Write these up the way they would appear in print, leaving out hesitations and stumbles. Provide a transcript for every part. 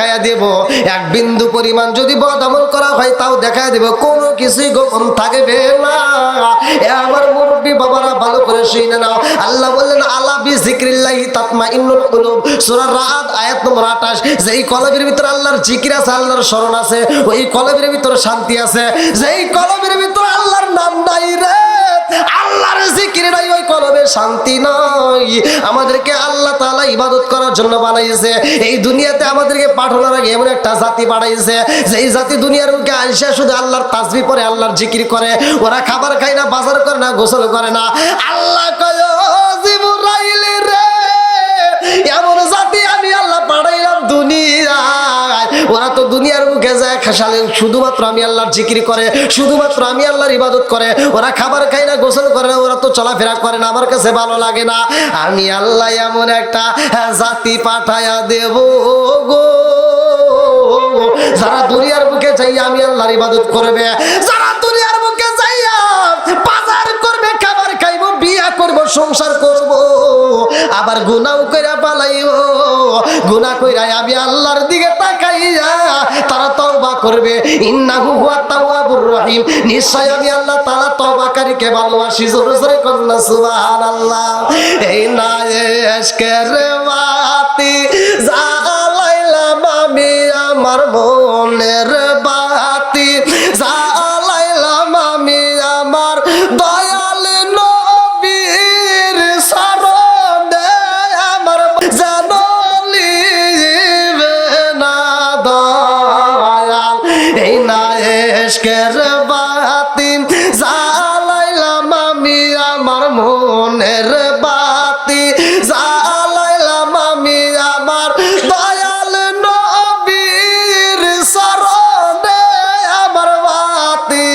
দেখায়া দেব, এক বিন্দু পরিমাণ যদি বদ আমল করা হয় তাও দেখায়া দেব, কোনো কিছুই গোপন থাকবে না। আমার মুরব্বী বাবারা ভালো করে শুনে নাও, আল্লাহ বললেন আলা বিযিকরিল্লাহি তাতমাইন্নুল কুলুব, সূরা রাদ আয়াত নম্বর 28। যেই কলবের ভিতর আল্লাহর জিকির আছে, আল্লাহর স্মরণ আছে, ওই কলবের ভিতর শান্তি আছে। যেই কলবের ভিতর আল্লাহর নাম নাই রে, আল্লাহর জিকির নাই, ওই কলবে শান্তি নাই। আমাদেরকে আল্লাহ তাআলা ইবাদত করার জন্য বানাইছে। এই দুনিয়াতে আমাদেরকে পাঠানোর আগে এমন একটা জাতি পাঠাইছে, যেই জাতি দুনিয়ার বুকে আইসা শুধু আল্লাহর তাসবিহ পড়ে, আল্লাহর জিকির করে। ওরা খাবার খায় না, বাজার করে না, গোসল করে না। আল্লাহ কয় ও জিবরাইল রে, এমন জাতি আমি আল্লাহ পাঠাইলাম দুনিয়ায়। ওরা তো দুনিয়ার মুখে যায় খাসালে, শুধুমাত্র আমি আল্লাহর জিকির করে, শুধুমাত্র আমি আল্লাহর ইবাদত করে। ওরা খাবার খায় না, গোসল করে না, ওরা তো চলাফেরা করে না, আমার কাছে ভালো লাগে না। আমি আল্লাহ এমন একটা জাতি পাঠায়া দেব গো, যারা দুনিয়ার মুখে যাই আমি আল্লাহর ইবাদত করবে, যারা দুনিয়ার মুখে যাইয়া বাজার করবে, খাবার খাইবো, বিয়া করব, সংসার করব, আবার গুনাহ কইরা পালাইবো। গুনাহ কইরা আমি আল্লাহর দিকে তাকাইয়া তারা তওবা করবে। ইন্নাহু হুয়াত তাওয়াবুর রহিম, নিশ্চয় আমি আল্লাহ তাআলা তওবাকারীকে ভালোবাসি। জোরে জোরে কন্না সুবহানাল্লাহ। এই না এশকের বাতি জ্বালাইলাম আমি, আমার মনের বাতি জ্বালাইলাম আমি, আমার দয়াল নবীর শরণে, আমার জানলিবে না দয়াল। এই না এশকের বাতি জ্বালাইলাম আমি, আমার মনের বাতি জ্বালাইলাম আমি, আমার দয়াল নবীর শরণে, আমার বাতি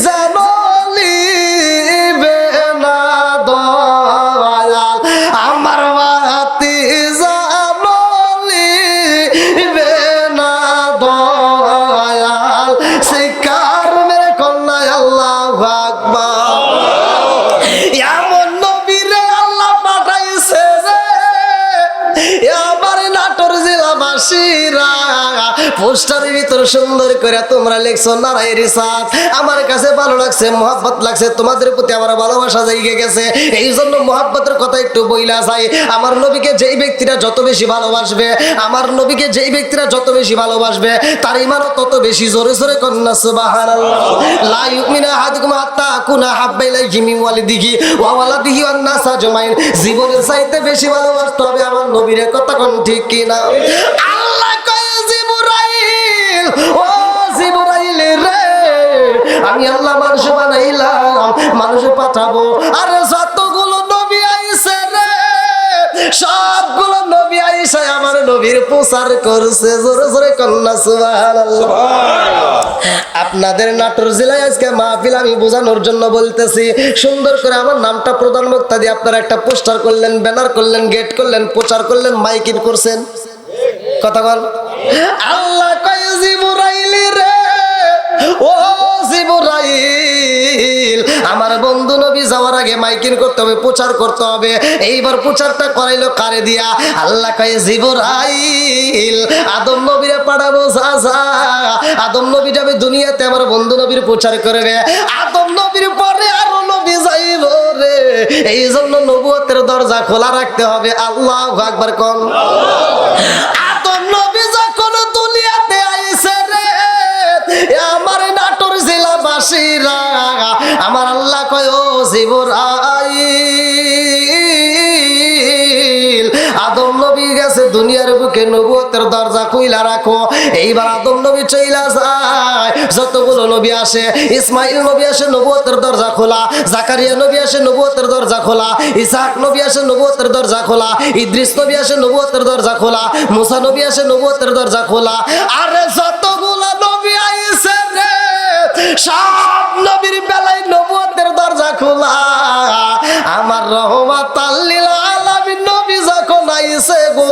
জ্বালিবে না দয়াল, আমার বাতি জ্বালিবে না দয়াল। শিকার মেরে কন্যায় আল্লাহু আকবার। এমন নবীরে আল্লাহ পাঠাইছে রে, আমার নাটোর জেলাবাসীরা পোস্টারের ভিতর সুন্দর করে তোমরা লিখছো নারাই রিসাত। আমার কাছে ভালো লাগছে, মোহাব্বত লাগছে, তোমাদের প্রতি আমার ভালোবাসা জায়গা গেছে। এই জন্য মোহাব্বতের কথা একটু বইলা যায়। আমার নবীকে যেই ব্যক্তিরা যত বেশি ভালোবাসবে, আমার নবীকে যেই ব্যক্তিরা যত বেশি ভালোবাসবে, তার ঈমানও তত বেশি। জোরে জোরে কন্না সুবহানাল্লাহ। লা ইউমিনু আহাদুকুম হাত্তা আকুনা হাব্বা ইলাইহি মিন ওয়ালিদিহি ওয়া ওয়ালাদিহি ওয়ান নাস আজমাইন। জীবনের চাইতে বেশি ভালোবাসতে হবে আমার নবীর, কথা কোন ঠিক কিনা? আল্লাহ কয় জিবরাইল, ও জিবরাইল রে, আমি আল্লাহ মানুষ বানাইলাম, মানুষ পাঠাবো। আরে যতগুলো নবী আইছে রে, সবগুলো নবী আইসা আমার নবীর প্রচার করছে। জোরে জোরে কন্না সুবহানাল্লাহ। আপনাদের নাটোর জেলায় আজকে মাহফিল আমি বোঝানোর জন্য বলতেছি। সুন্দর করে আমার নামটা প্রধান বক্তা দিয়ে আপনারা একটা পোস্টার করলেন, ব্যানার করলেন, গেট করলেন, প্রচার করলেন, মাইকিং করছেন। কথা বল। আল্লাহ কয় জিবরাইল রে, ও জিবরাইল, আমার বন্ধু নবী যাওয়ার আগে মাইকিং করতে হবে, প্রচার করতে হবে। এইবার প্রচারটা করাইলো কারে দিয়া? আল্লাহ কয় জিবরাইল, আদম নবীরে পাঠাবো। যা যা, আদম নবী যাবে দুনিয়াতে, আমার বন্ধু নবীর প্রচার করবে। আদম নবীর পরে আরো নবী যাইব রে, এই জন্য নবুয়তের দরজা খোলা রাখতে হবে। আল্লাহু আকবার কোন। আদম নবী যখন দুনিয়াতে আইছে রে, আমার নাটোর জেলাবাসীরা, আমার আল্লাহ কয় ও জিবরাইল, আদম নবী গেছে দুনিয়ার বুকে, নবুয়তের দরজা খুইলা রাখো। এইবার আদম নবী চইলা যায়, যতগুলো নবী আসে, ইসমাইল নবী আসে, নবুয়তের দরজা খোলা। জাকারিয়া নবী আসে, নবুয়তের দরজা খোলা। ইসহাক নবী আসে, নবুয়তের দরজা খোলা। ইদ্রিস নবী আসে, নবুয়তের দরজা খোলা। মুসা নবী আসে, নবুয়তের দরজা খোলা। আরে যতগুলো নবী আইছে রে, সব নবীর বেলায় নবুয়তের দরজা খোলা। আমার রহমাতাল লিল আলামিন নবী যখন আইছে গো,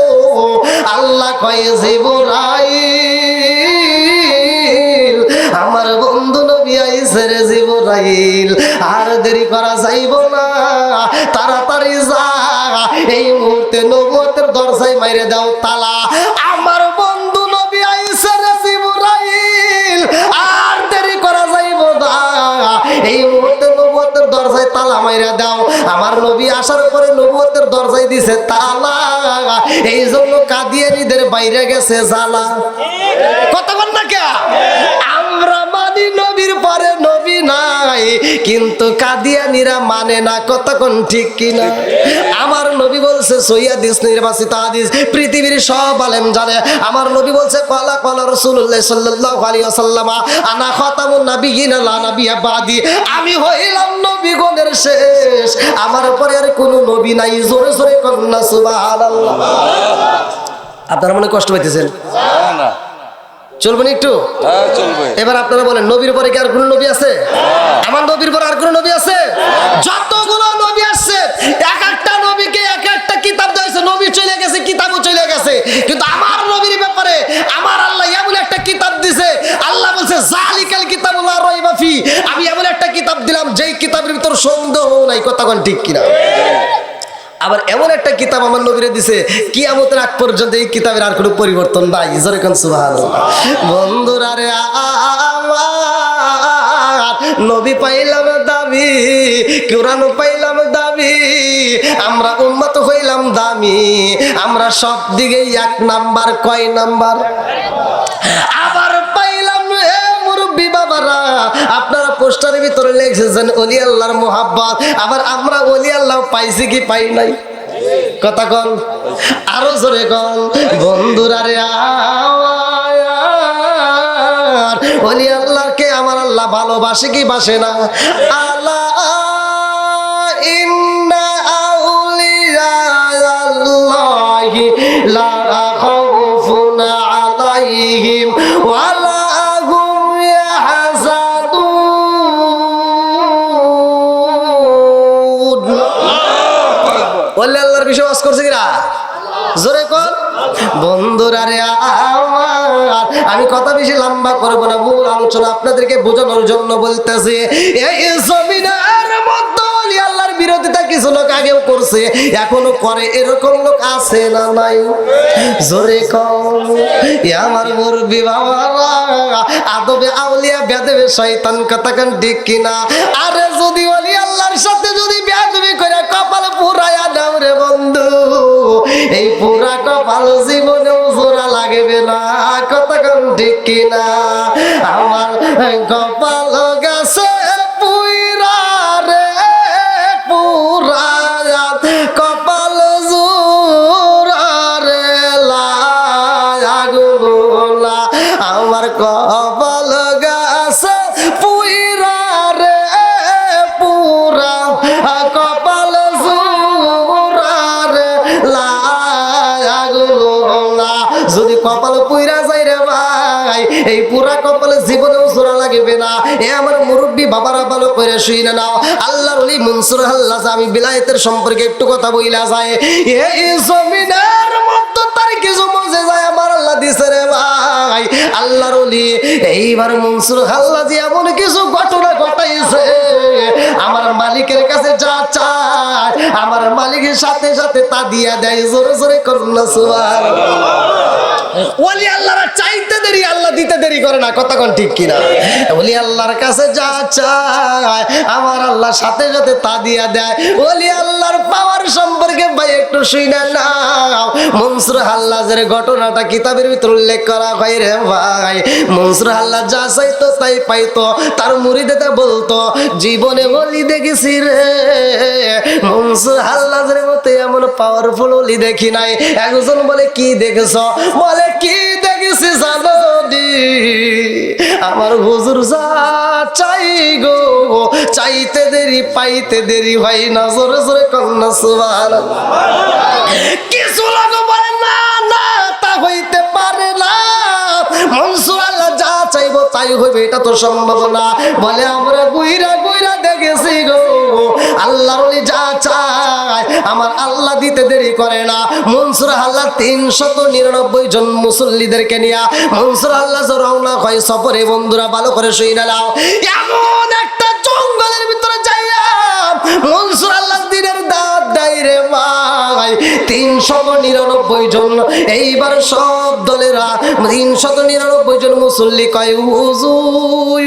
আল্লাহ কয় জিবরাইল, আমার বন্ধু নবী আইছে রে জিবরাইল, আর দেরি করা যাইব না, তাড়াতাড়ি যা, এই মুহূর্তে নবুয়তের দরজায় মাইরে দাও তালা। আমার বন্ধু নবী দিছে তালা, এই জন্য কাদিয়ানীদের বাইরে গেছে জ্বালা। কতক্ষণ না কে আমরা মানি নবীর পরে নবী নাই, কিন্তু কাদিয়ানীরা মানে না। কতক্ষণ ঠিক কিনা? আমার নবী বলছে সহিহ নির্বাচিত হাদিস, পৃথিবীর সব আলেম জানে। আমার নবী বলছে ক্বালা ক্বালা রাসূলুল্লাহ সাল্লাল্লাহু আলাইহি ওয়াসাল্লাম আনা খাতামুন নাবিয়্যিন লা নাবিয়্যা বাদি, আমি হইলাম নবীগণের শেষ, আমার পরে আর কোনো নবী নাই। জোরে জোরে কন্না সুবহানাল্লাহ। আপনারা মনে কষ্ট পাইতেছেন? না, চলবেন একটু? হ্যাঁ চলবে। এবার আপনারা বলেন, নবীর পরে কি আর কোন নবী আছে? আমার নবীর পরে আর কোন নবী আছে? যতগুলো নবী আসছে, এক একটা নবীকে এক একটা কিতাব দেওয়া হয়েছে। নবী চলে গেছে, কিতাবও চলে গেছে, কিন্তু আমার নবীর ব্যাপারে আমার আল্লাহ এমন একটা কিতাব দিছে। আল্লাহ বলছে জালিকাল কিতাবুল লা রাইবা ফি, আমি এমন একটা কিতাব দিলাম যেই কিতাবের ভিতর সন্দেহ নাই। কতক্ষণ ঠিক কিনা? আবার এমন একটা কিতাব আমার নবীরে দিছে, কিয়ামতের আগ পর্যন্ত এই কিতাবের আর কোনো পরিবর্তন নাই। জোরে কোন সুবহানাল্লাহ। বন্ধুরা রে, আমার নবী পাইলাম দামি, কোরআন পাইলাম দামি, আমরা উম্মত হইলাম দামি, আমরা সব দিকে এক নাম্বার। কয় নাম্বার? আবার পাইলাম মুরব্বি বাবারা, আপনারা পোস্টারের ভিতরে লিখেছেন ওলি আল্লাহর মোহাব্বত, আবার আমরা ওলি আল্লাহ পাইছি কি পাই নাই? কথা কন, আরো জোরে কন। বন্ধুরা রে, ওলি আল্লাহকে আমার আল্লাহ ভালোবাসে কি বাসে না? আল্লাহ ইন্না আউলিয়া আল্লাহি লা খাউফুন আলাইহিম ওয়া লা আল্লাহর বিষয় ওয়াজ করছে কিরা? জোরে কর। বন্ধুরা রে, আমি কথা বেশি লম্বা করবো না, মূল আলোচনা আপনাদেরকে বোঝানোর জন্য বলতেছি। এই জমিনের মধ্যে ওলি আল্লাহর বিরোধিতা কিছু লোক আগেও করছে, এখনো করে, এরকম লোক আছে না নাই? জোরে কর। আমার মুরব্বি বাবারা, আদবে আউলিয়া বেয়াদবে শয়তান, কতক্ষণ ঠিক কিনা? আরে যদি ওলি আল্লাহর সাথে যদি বেয়াদবি করে কপাল পুরায়া দাও রে বন্ধু, এই পুরা কপাল জীবনেও জোড়া লাগবে না। কতক্ষণ ঠিক কিনা? আমার কপাল গেছে পুরা রে, পুরা কপাল জোড়া রে লাগোলা, আমার কপাল গেছে পুরা রে, পুরা কপাল জোড়া রে লাগোলা। যদি কপাল পুইরা যায় রে ভাই, এই পুরা কপালে জীবনেও জোড়া লাগবে না। এ আমার মুরব্বী বাবারা ভালো করে শুনে নাও। আল্লাহর ওলি মনসুর হাল্লাজ, আমি বিলায়েতের সম্পর্কে একটু কথা বইলা যায়। এই জমিনের মধ্যে তার কিছু মজে যায় আমার আল্লাহ দিছে রে ভাই। আল্লাহর ওলি এইবার মনসুর হাল্লাজ এমন কিছু ঘটনা ঘটাইছে, আমার মালিকের কাছে যা চায় আমার মালিকের সাথে সাথে তা দিয়া দেয়। জোরে জোরে করুন না সুবহানাল্লাহ। ওলি আল্লাহরা চাইতে দেরি, আল্লাহ দিতে দেরি করে না। কতক্ষণ ঠিক কিনা? ওলি আল্লাহর কাছে যা চায় আমার আল্লাহ সাথে সাথে তা দিয়া দেয়। ওলি আল্লাহর পাওয়ার সম্পর্কে ভাই একটু শুনে নাও। মনসুর হাল্লাজের ঘটনাটা কিতাবের ভিতর উল্লেখ করা হয় রে ভাই। মনসুর হাল্লাজ যা চাইতো তাই পাইতো। তার মুরিদেরা বলতো জীবনে ওলি দেখেছি রে, মনসুর হাল্লাজের মতো এমন পাওয়ারফুল ওলি দেখি নাই। একজন বলে কি দেখেছ? বলে কি দেখেছি জানো দি, আমার হুজুর যা চাই গো, চাইতে দেরি পাইতে দেরি হয় না। জোরে জোরে কন্যা সুবহানাল্লাহ। কিছু লোক বলে না না, তা হইতে পারে না, মনসুর আল্লাহ যা চাইবো তাই হইবে, এটা তো সম্ভব না। বলে আমরা গুইরা গুইরা দেখেছি গো, আল্লাহর ওলি যা চায় আমার আল্লাহ দিতে দেরি করে না। মনসুর আল্লাহ 399 জন মুসল্লিদেরকে নিয়ে মনসুর আল্লাহ রওনা হয় সফরে। বন্ধুরা ভালো করে শুনে নাও, এমন একটা জঙ্গলের ভিতরে যাইয়া মনসুর আল্লাহ দিনের দাঁত দেয় রে ভাই। 399 জন, এইবার সব দলেরা 399 জন মুসল্লি কয় হুজুর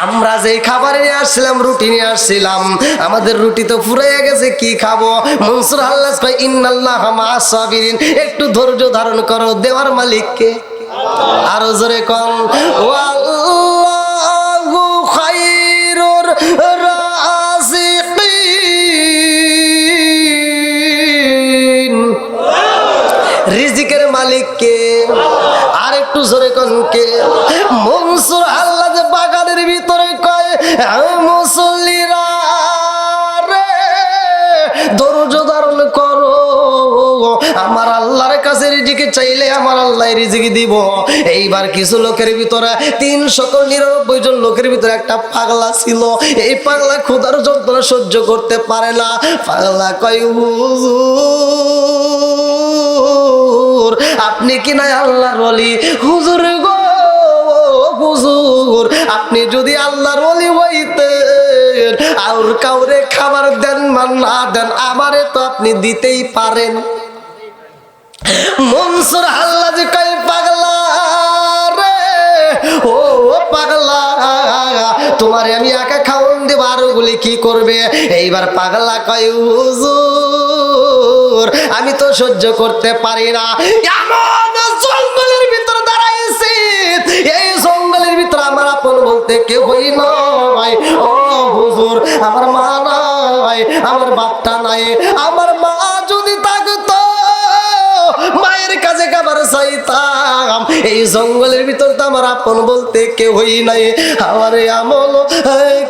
আমরা যে খাবার নিয়ে আসছিলাম, রুটি নিয়ে আসছিলাম, আমাদের রুটি তো ফুরাইয়া গেছে, কি খাবো? মনসুর আল্লাহ কয় ইন্নাল্লাহা মা'আস সাবিরিন, একটু ধৈর্য ধারণ করো, দেওয়ার মালিককে। আরো জোরে কোন ওয়াল্লাহু খায়রুর রাযিকিন, রিজিকের মালিক কে? আর একটু জোরে কোন কে? মনসুর আল্লাহ যে বাগানের ভিতরে কয় মুসল্লিরা রে ধৈর্য ধারণ করো, আমার আল্লাহর কাছে রিজিক চাইলে আমার আল্লাহ রিজিক দিব। এইবার কিছু লোকের ভিতরে 399 জন লোকের ভিতরে একটা পাগলা ছিল। এই পাগলা ক্ষুধার যন্ত্রণা সহ্য করতে পারে না। পাগলা কয় হুজুর আপনি কি না আল্লাহর ওলি? হুজুর গো হুজুর, আপনি যদি আল্লাহর ওলি হইতেন আর কাউরে খাবার দেন মান না দেন, আমারে তো আপনি দিতেই পারেন। মনসুর আল্লাহ যে কয় পাগলা রে, ও পাগলা তোমারে আমি একা খাওয়ান দেব, আর ওগুলি কি করবে? এইবার পাগলা কয় হুজুর আমি তো সহ্য করতে পারি না। এমন জঙ্গলের ভিতর দাঁড়াইছি, এই জঙ্গলের ভিতর আমার আপন বলতে কেউই নয়। ও হুজুর আমার মা নাই, আমার বাপটা নাই, আমার মা যদি থাকতো মায়ের কাছে খাবার চাইতাম। এই জঙ্গলের ভিতর তো আমার আপন বলতে কেউই নাই। আমার আমল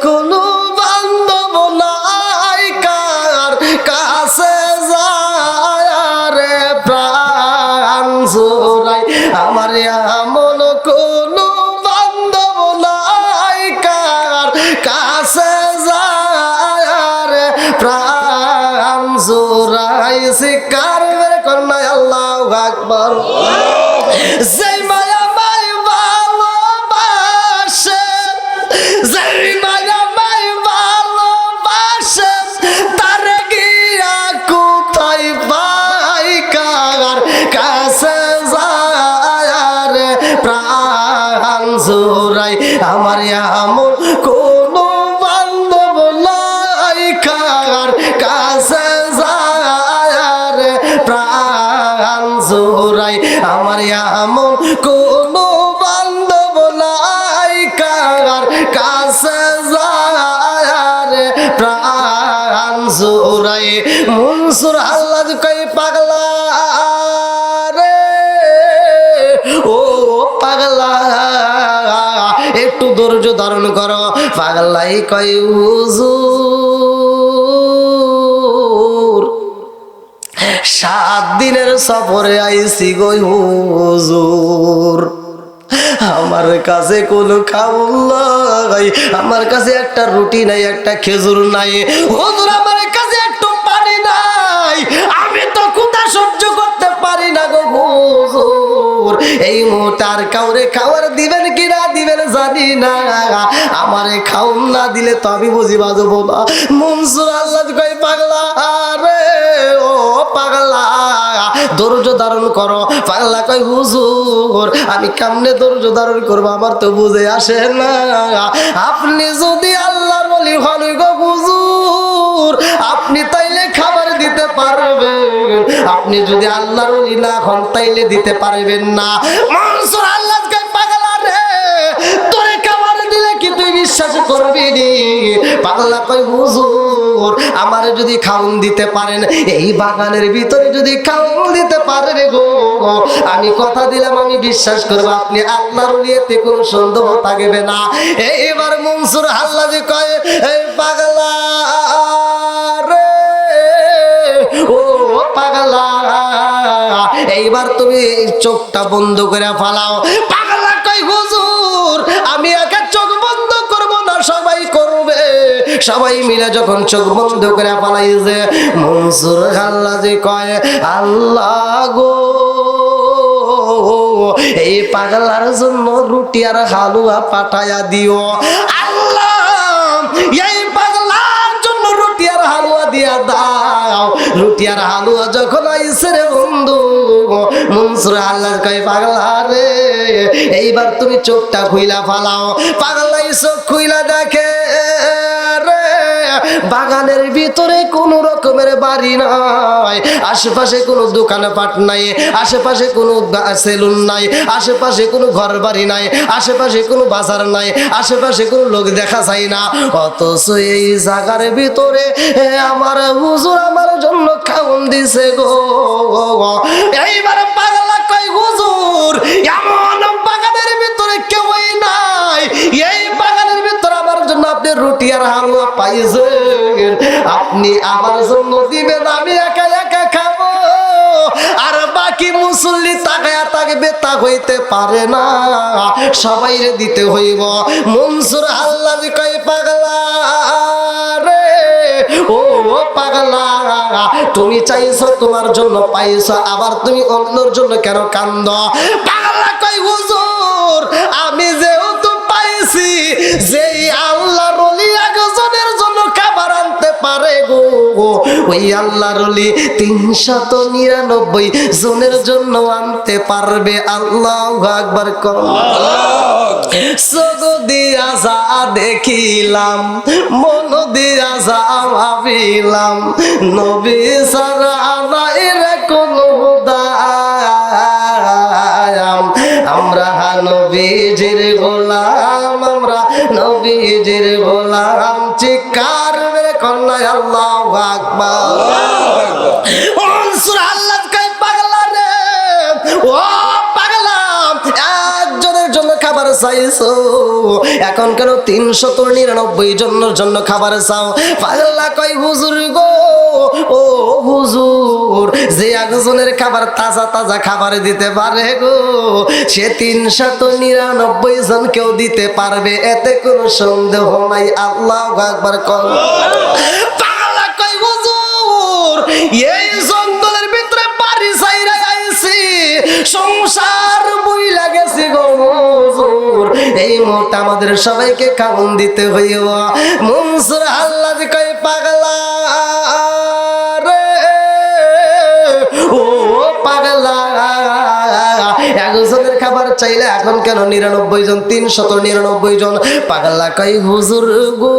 কোনো বান্ধব নাই, কার কাছে যায় রে প্রাণ জোড়াই। আমার আমল কোনো বান্ধব নাই, কার কাছে যায় রে প্রাণ জোড়াই। শিকার কন্যায় আল্লাহু আকবার। যেই মায়া মাই ভালোবাসে, যেই মায়া মাই ভালোবাসে, তার গিয়া কোথায় পাই, কার কাছে যায় রে প্রাণ জোড়াই। আমার এমন কোনো বান্ধব নাই, কার কাছে যায় রে প্রাণ জোড়াই। আমার এমন কোনো বান্ধব নাই, কার কাছে যায় রে প্রাণ জোড়াই। মনসুর আল্লাহ কয় পাগলা রে, ও পাগলা একটু ধৈর্য ধারণ করো। পাগলাই কয় হুজুর 7 দিনের সফরে আইছি গো হুজুর, আমার কাছে কোনো খাবার নাই, আমার কাছে একটা রুটি নাই, একটা খেজুর নাই। হুজুর আমার কাছে একটু পানি নাই, আমি তো ক্ষুধা সহ্য করতে পারি না গো হুজুর। এই মুহূর্তে আর কাউরে খাবার দিবেন কি না দিবেন জানি না, আমারে খাওন না দিলে তো আমি বুঝি বাজবো না। মনসুর আল্লাহ কয় পাগলা রে, ও পাগলা ধৈর্য ধারণ করো। পাগলা কয় হুজুর আমি কেমনে ধৈর্য ধারণ করবো, আমার তো বুঝে আসে না। আপনি যদি আল্লাহর ওলি হন গো হুজুর, আপনি তাইলে খাবার দিতে পারবেন, আপনি যদি আল্লাহর ওলি না হন তাইলে দিতে পারবেন না। মনসুর আল্লাহ কয় পাগলা রে, তোরে খাবার দিলে কি তুই বিশ্বাস করবি নি? পাগলা কয় হুজুর আমারে যদি খাউন দিতে পারেন, এই বাগানের ভিতরে যদি খাউন দিতে পারেন গো, আমি কথা দিলাম আমি বিশ্বাস করব আপনি আল্লাহর ওলিতে কোন সন্দেহ থাকবে না। এইবার মনসুর আল্লাহ যে কয় এই পাগলা রে, ও পাগলা এইবার তুমি চোখটা বন্ধ করে ফালাও। পাগলা কয় হুজুর আমি একা চোখ বন্ধ করব না, সবাই করবে। সবাই মিলে যখন চোখ বন্ধ করে পালাইছে, মনসুর আল্লাহ যে কয় আল্লাহ গো এই পাগলার জন্য রুটি আর হালুয়া পাঠায়া দিও। আল্লাহ এই পাগলার জন্য রুটি আর হালুয়া দিয়া দাও। রুটি আর হালুয়া যখন আইছে রে বন্ধু, মনসুর আল্লাহ কয় পাগলা রে এইবার তুমি চোখটা খুইলা ফালাও। পাগলাই চোখ খুইলা দেখে বাগানের ভিতরে কোনো রকমের বাড়ি নাই, আশেপাশে কোনো দোকানপাট নাই, আশেপাশে কোনো সেলুন নাই, আশেপাশে কোনো ঘর বাড়ি নাই, আশেপাশে কোনো বাজার নাই, আশেপাশে কোনো লোক দেখা যায় না। অথচ এই জায়গার ভিতরে আমার হুজুর আমার জন্য খাওন দিছে গো। এইবার পাগলা কই হুজুর এমন বাগানের ভিতরে কেউই নাই, এই বাগানের ভিতরে আমার জন্য আপনি রুটি আর হালুয়া পাইছেন, আপনি আমার জন্য দিবেন, আমি একা একা খাবো। আর বাকি মুসল্লি তাকায়া থাকবে, তা হইতে পারে না, সবাইরে দিতে হইব। মনসুর আল্লাহ কই পাগলা রে, ও পাগলা, তুমি চাইছো তোমার জন্য পাইছো, আবার তুমি অন্যর জন্য কেন কান্দ? পাগলা কই হুজুর আমি যেহেতু পাইছি, যেই আল্লাহর ওলি একজনের জন্য খাবার আনতে পারে গো, ওই আল্লাহর ওলি 399 জনের জন্য আনতে পারবে। আল্লাহু আকবার কর। চোখ দিয়া যা দেখিলাম, মন দিয়া যা ভাবিলাম, নবী ছাড়া নাই রে কোনো দায়াম। আমরা নবীজির গোলাম, আমরা নবীজির গোলাম, চিৎকার মেরে কন্যা আল্লাহু আকবার। মনসুর আল্লাহ কই পাগলা রে, ও পাগলা, একজনের জন্য খাবার চাইছো, এখন কেন 399 জনের জন্য খাবার চাও? পাগলা কই হুজুর গো, ও হুজুর, যে একজনের খাবার তাজা তাজা খাবার দিতে পারে গো, সে 399 জন কেউ দিতে পারবে, এতে কোনো সন্দেহ নাই। আল্লাহু আকবার কর। পাগলা কই হুজুর এই জঙ্গলের ভিতরে বাড়ি ছাইরা আইছি, সংসার বইলা গেছে গো হুজুর, এই মুহূর্তে আমাদের সবাইকে খাওন দিতে হইব। মনসুর আল্লাহ কই পাগলা রে, ও পাগলা, একজনের খাবার চাইলে এখন কেন 99 জন, 399 জন? পাগলা কই হুজুর গো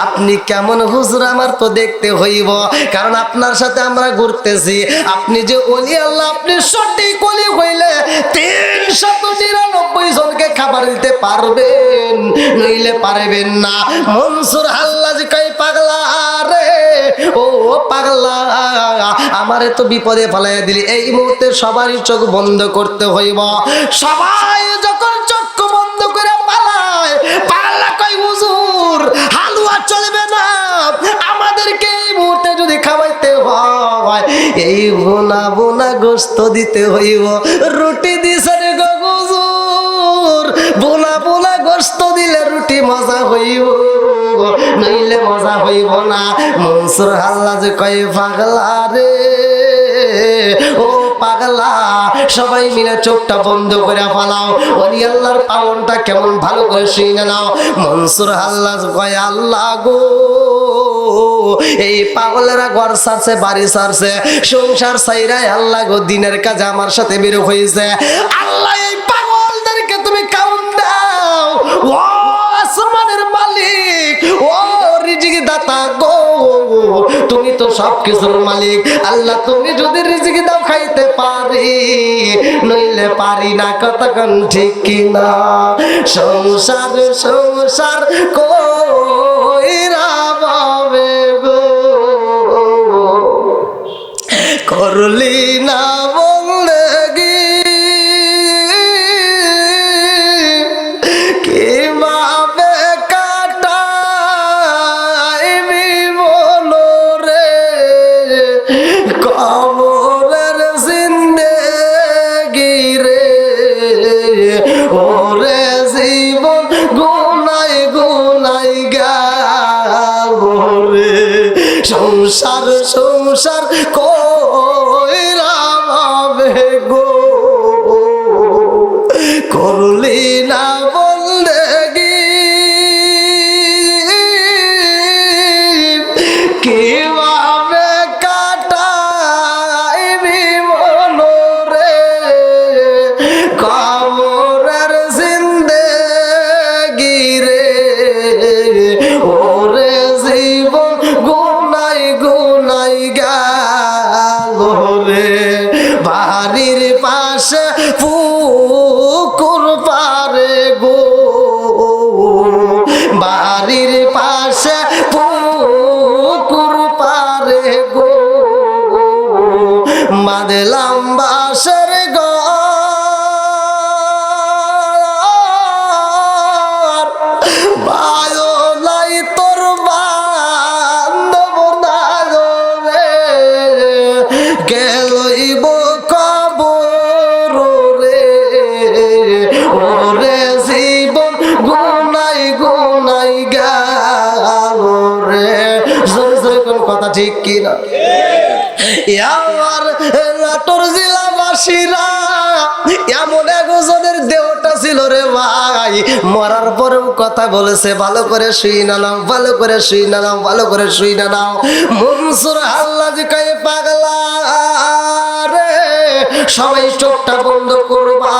আপনি কেমন হুজুর আমার তো দেখতে হইব, কারণ আপনার সাথে আমরা ঘুরতেছি, আপনি যে ওলি আল্লাহ, আপনি সঠিক ওলি হইলে 399 জনকে খাবার দিতে পারবেন, নইলে পারবেন না। মনসুর আল্লাহ জি কই পাগলা রে, ও পাগলা, আমারে তো বিপদে ফেলাইয়া দিলি, এই মুহূর্তে সবারই চোখ বন্ধ করতে হইব। সবাই যখন চোখ বন্ধ করে পালায়, পাগলা কই হুজুর হালুয়া চলবে না, আমাদেরকে এই মুহূর্তে যদি খাওয়াইতে হয় এই বোনা বোনা গোস্ত দিতে হইব। রুটি দিছেন গো হুজুর, বোনা বোনা গোস্ত দিলে রুটি মজা হইব, নইলে মজা হইব না। মনসুর আল্লাহ যে কই পাগলা রে, ও পাগলা, সবাই মিলে চোখটা বন্ধ করে ফেলাও, ওলি আল্লাহর পালনটা কেমন ভালো করে শুনে নাও। মনসুর আল্লাহ কয় আল্লাহ গো, এই পাগলেরা ঘর ছাড়ছে, বাড়ি ছাড়ছে, সংসার ছাইরাই আল্লাহ গো দিনের কাজে আমার সাথে বের হয়েছে। আল্লাহ এই পাগলদেরকে তুমি খাওন দাও, ও আসমানের মালিক, ও রিজিক দাতা গো, তুমি তো সবকিছুর মালিক। আল্লাহ তুমি যদি রিজিক দাও খাইতে পারি, নইলে পারি না, কতক্ষণ ঠিক কিনা? সংসার সংসার কইরা বাবে গো, করলি না বন্দেগি, কিভাবে কাটাইবি মনরে, কবরের জিন্দেগি রে, ওরে জীবন গুনাই গুনাই গাবরে, সংসার সংসার কইরা ভাবে গো, করলি না বন্দেগি, কিভাবে কাটাইবি মনরে, কবরের জিন্দেগি বাড়ির পাশে পুকুর পারে গো, বাড়ির পাশে পুকুর পারে গো, বাঁধলাম বাঁশের ঘর, বায়ো নাই তোর বান্ধব না রে, গেলইব কবর রে, ওরে জীবন গুনাই গুনাই গেল রে। কোন কথা ঠিক কিনা? আমার নাটোর জেলাবাসীরা এমন একজনের দেহটা ছিল রে ভাই, মরার পরেও কথা বলেছে, ভালো করে শুই না নাও, ভালো করে শুই না নাও, ভালো করে শুই না নাও। মনসুর হাল্লাজি কয়ে পাগলা রে, সবাই চোখটা বন্ধ করবা,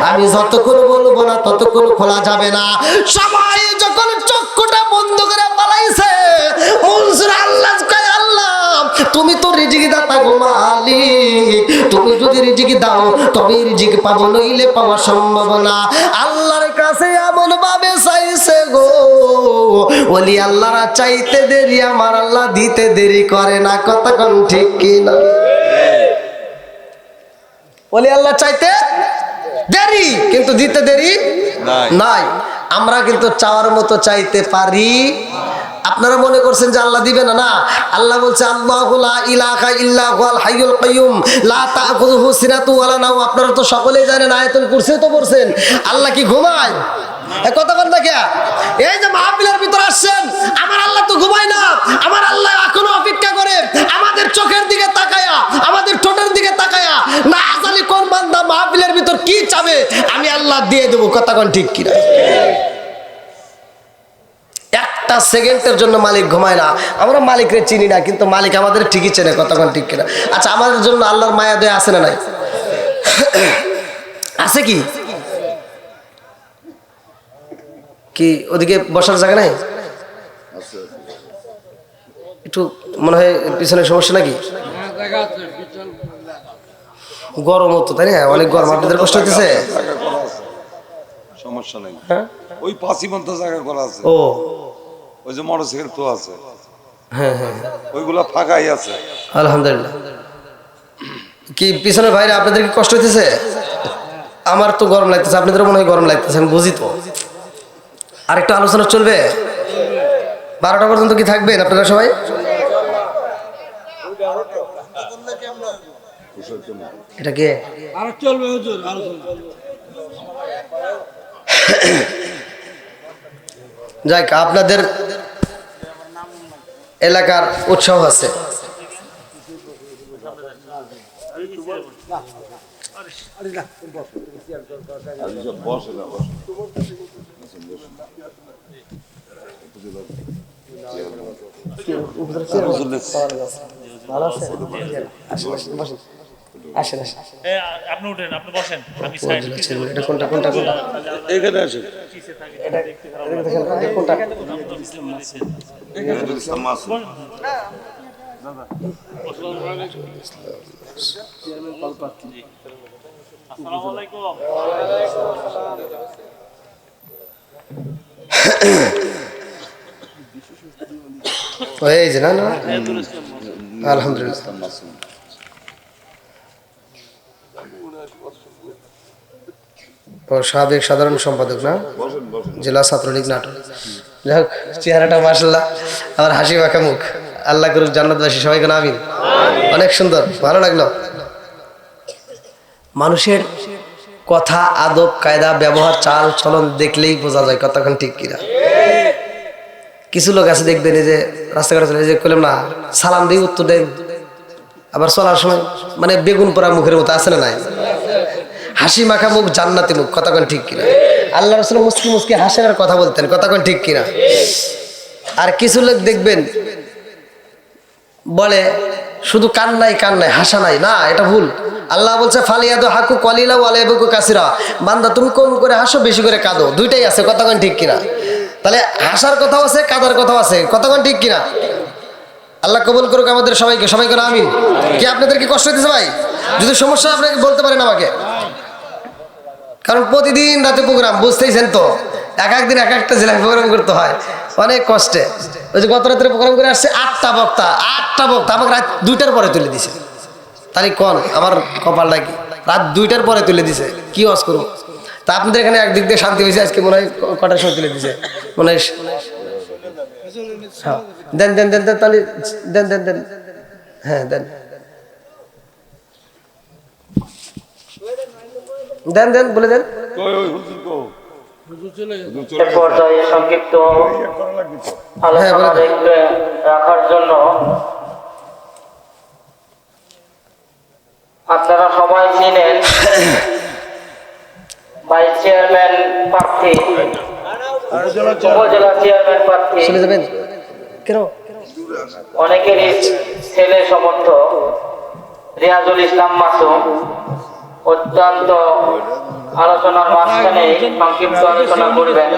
আমি যতক্ষণ বলবো না ততক্ষণ খোলা যাবে না। সবাই যখন চক্ষুটা বন্ধ করে পালাইছে, মনসুর হাল্লাজ কয় আল্লাহ তুমি তো রিজিক দাতা গো মালিক, তুমি যদি রিজিক দাও তবে রিজিক পাবো, নইলে পাওয়া সম্ভব না। আল্লাহর কাছে এমন ভাবে চাইছে গো, ওলি আল্লাহরা চাইতে দেরি, আমার আল্লাহ দিতে দেরি করে না। কতক্ষণ ঠিক কিনা? ওলি আল্লাহ চাইতে দেরি কিন্তু দিতে দেরি নাই। আমরা কিন্তু চাওয়ার মতো চাইতে পারি। আপনারা মনে করছেন যে আল্লাহ দিবে না? না, আল্লাহ বলছে আল্লাহু লা ইলাহা ইল্লা হুয়াল হাইয়ুল কাইয়ুম লা তাখুযুহু সিনাতু ওয়ালা নাওম। আপনারা তো সকলেই জানেন, আয়াতুল কুরসিও তো পড়ছেন। আল্লাহ কি ঘুমায়? কথা বল না কে? এই যে মাহফিলের ভিতর আসছেন, আমার আল্লাহ তো ঘুমায় না, আমার আল্লাহ এখনো অপেক্ষা করে আমাদের চোখের দিকে তাকায়া, আমাদের ঠোঁটের দিকে তাকায়া, না জানি কোন বান্দা মাহফিলের ভিতর কি চাবে আমি আল্লাহ দিয়ে দেবো। কথা কোন ঠিক কিনা? একটা সেকেন্ডের জন্য মালিক ঘুমায় না। আমরা মালিকরে চিনি না, কিন্তু মালিক আমাদের ঠিকই চেনে। কতক্ষণ ঠিক কিনা? আচ্ছা, আমাদের জন্য আল্লাহর মায়া দয়া আছে না নাই? আছে কি? কি ওদিকে বসার জায়গা নাই? একটু মনে হয় পিছনে সমস্যা নাকি? গরম হতো তাই না? অনেক গরম। আপনাদের কষ্ট হতেছে? সমস্যা নেই, ওই পাঁচিমন্ত জায়গা করা আছে। ও, ওই যে মোটরসাইকেল তো আছে, হ্যাঁ হ্যাঁ, ওইগুলা ফাঁকাই আছে। আলহামদুলিল্লাহ। কি পিছনে ভাইরা আপনাদের কি কষ্ট হইতেছে? আমার তো গরম লাগতেছে, আপনাদেরও মনে হয় গরম লাগতেছে, আমি বুঝি তো। আরেকটু আলোচনা চলবে? 12টা পর্যন্ত কি থাকবেন আপনারা সবাই? এটা কে? যাক, আপনাদের এলাকার উৎসাহ আছে। আসেন আসেন, আপনি উঠেন, আপনি বসেন, আমি এটা কোনটা কোনটা কোনটা? এখানে আসে কোনটা? আসসালামু আলাইকুম। এই যে না না, আলহামদুলিল্লাহ। সাবেক সাধারণ সম্পাদক না, জেলা ছাত্রলীগ নাটোর। যাই হোক, চেহারাটা মাশাআল্লাহ, আমার হাসি মাখা মুখ। আল্লাহ করুক জান্নাতবাসী সবাইকে আমিন। অনেক সুন্দর, ভালো লাগলো। মানুষের কথা, আদব কায়দা, ব্যবহার, চাল চলন দেখলেই বোঝা যায় কতক্ষণ ঠিক কিনা। কিছু লোক আছে দেখবেন, এই যে রাস্তাঘাটে চলে, যে করলাম না সালাম দিয়ে উত্তর দেন, আবার চলার সময় মানে বেগুন পোড়া মুখের মতো আছে না নাই? হাসি মাখা মুখ, জান্নাতি মুখ। কতক্ষণ ঠিক কিনা? আল্লাহ রাসূল মুস্কি মুস্কি হাসেন আর কথা বলতেন। কতক্ষণ ঠিক কিনা? আর কিছু লোক দেখবেন বলে শুধু কান্নাই কান্নাই, হাসা নাই। না, এটা ভুল। আল্লাহ বলছে ফালিয়াদু হাকু কলিলা ওয়ালাইবুকু কাসিরা। বান্দা তুমি কম করে হাসো, বেশি করে কাঁদো, দুইটাই আছে। কতক্ষণ ঠিক কিনা? তাহলে হাসার কথাও আছে, কাঁদার কথাও আছে। কতক্ষণ ঠিক কিনা? আল্লাহ কবুল করুক আমাদের সবাইকে, সবাইকে আমিন। কি আপনাদের কি কষ্ট হইতেছে ভাই? যদি সমস্যা আপনাকে বলতে পারেন আমাকে, কারণ প্রতিদিন রাতে প্রোগ্রাম, বুঝতেইছেন তো, এক একদিন এক একটা জেলায় প্রোগ্রাম করতে হয় অনেক কষ্টে। ওই যে গত রাত্রে প্রোগ্রাম করে আসছে 8টা বক্তা আমাকে রাত 2টার পরে তুলে দিছে। তাহলে কোন আমার কপালটা কি, রাত 2টার পরে তুলে দিছে, কি ওয়াজ করবো? তা আপনাদের এখানে একদিক দিয়ে শান্তি হয়েছে, আজকে মনে হয় কটার সময় তুলে দিছে মনে হয়। হ্যাঁ দেন দেন দেন দেন, তাহলে দেন দেন দেন, হ্যাঁ দেন দেন দেন, বলে দেন। পর্যায়ে সংক্ষিপ্ত হ্যাঁ, আলোচনা বলে দেন। রাখার জন্য আপনারা সবাই চিনেন ভাইস চেয়ারম্যান প্রার্থী, উপজেলা চেয়ারম্যান প্রার্থী, চলে যাবেন কেন? অনেকেরই ছেলে সমর্থক রিয়াজুল ইসলাম মাসুম অত্যন্ত আলোচনার মাঝখানে সংক্ষিপ্ত আলোচনা করবেন।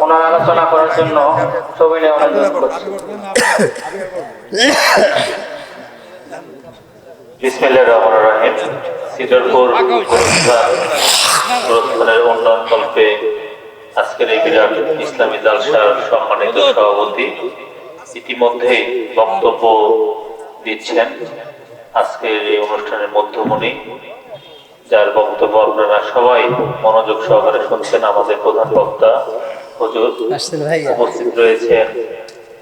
ওনার আলোচনা করার জন্য সবিনয় অনুরোধ করছি। বিসমিল্লাহির রহমানির রহিম। সিডরপুর গুরুস্থানের উন্নয়ন কল্পে আজকের এই বিরাট ইসলামী জালসার সম্মানিত সভাপতি ইতিমধ্যেই বক্তব্য দিচ্ছেন আজকের এই অনুষ্ঠানের মধ্যমণি, যার বক্তব্য আপনারা সবাই মনোযোগ সহকারে শুনছেন। আমাদের প্রধান বক্তা হুজুর উপস্থিত রয়েছেন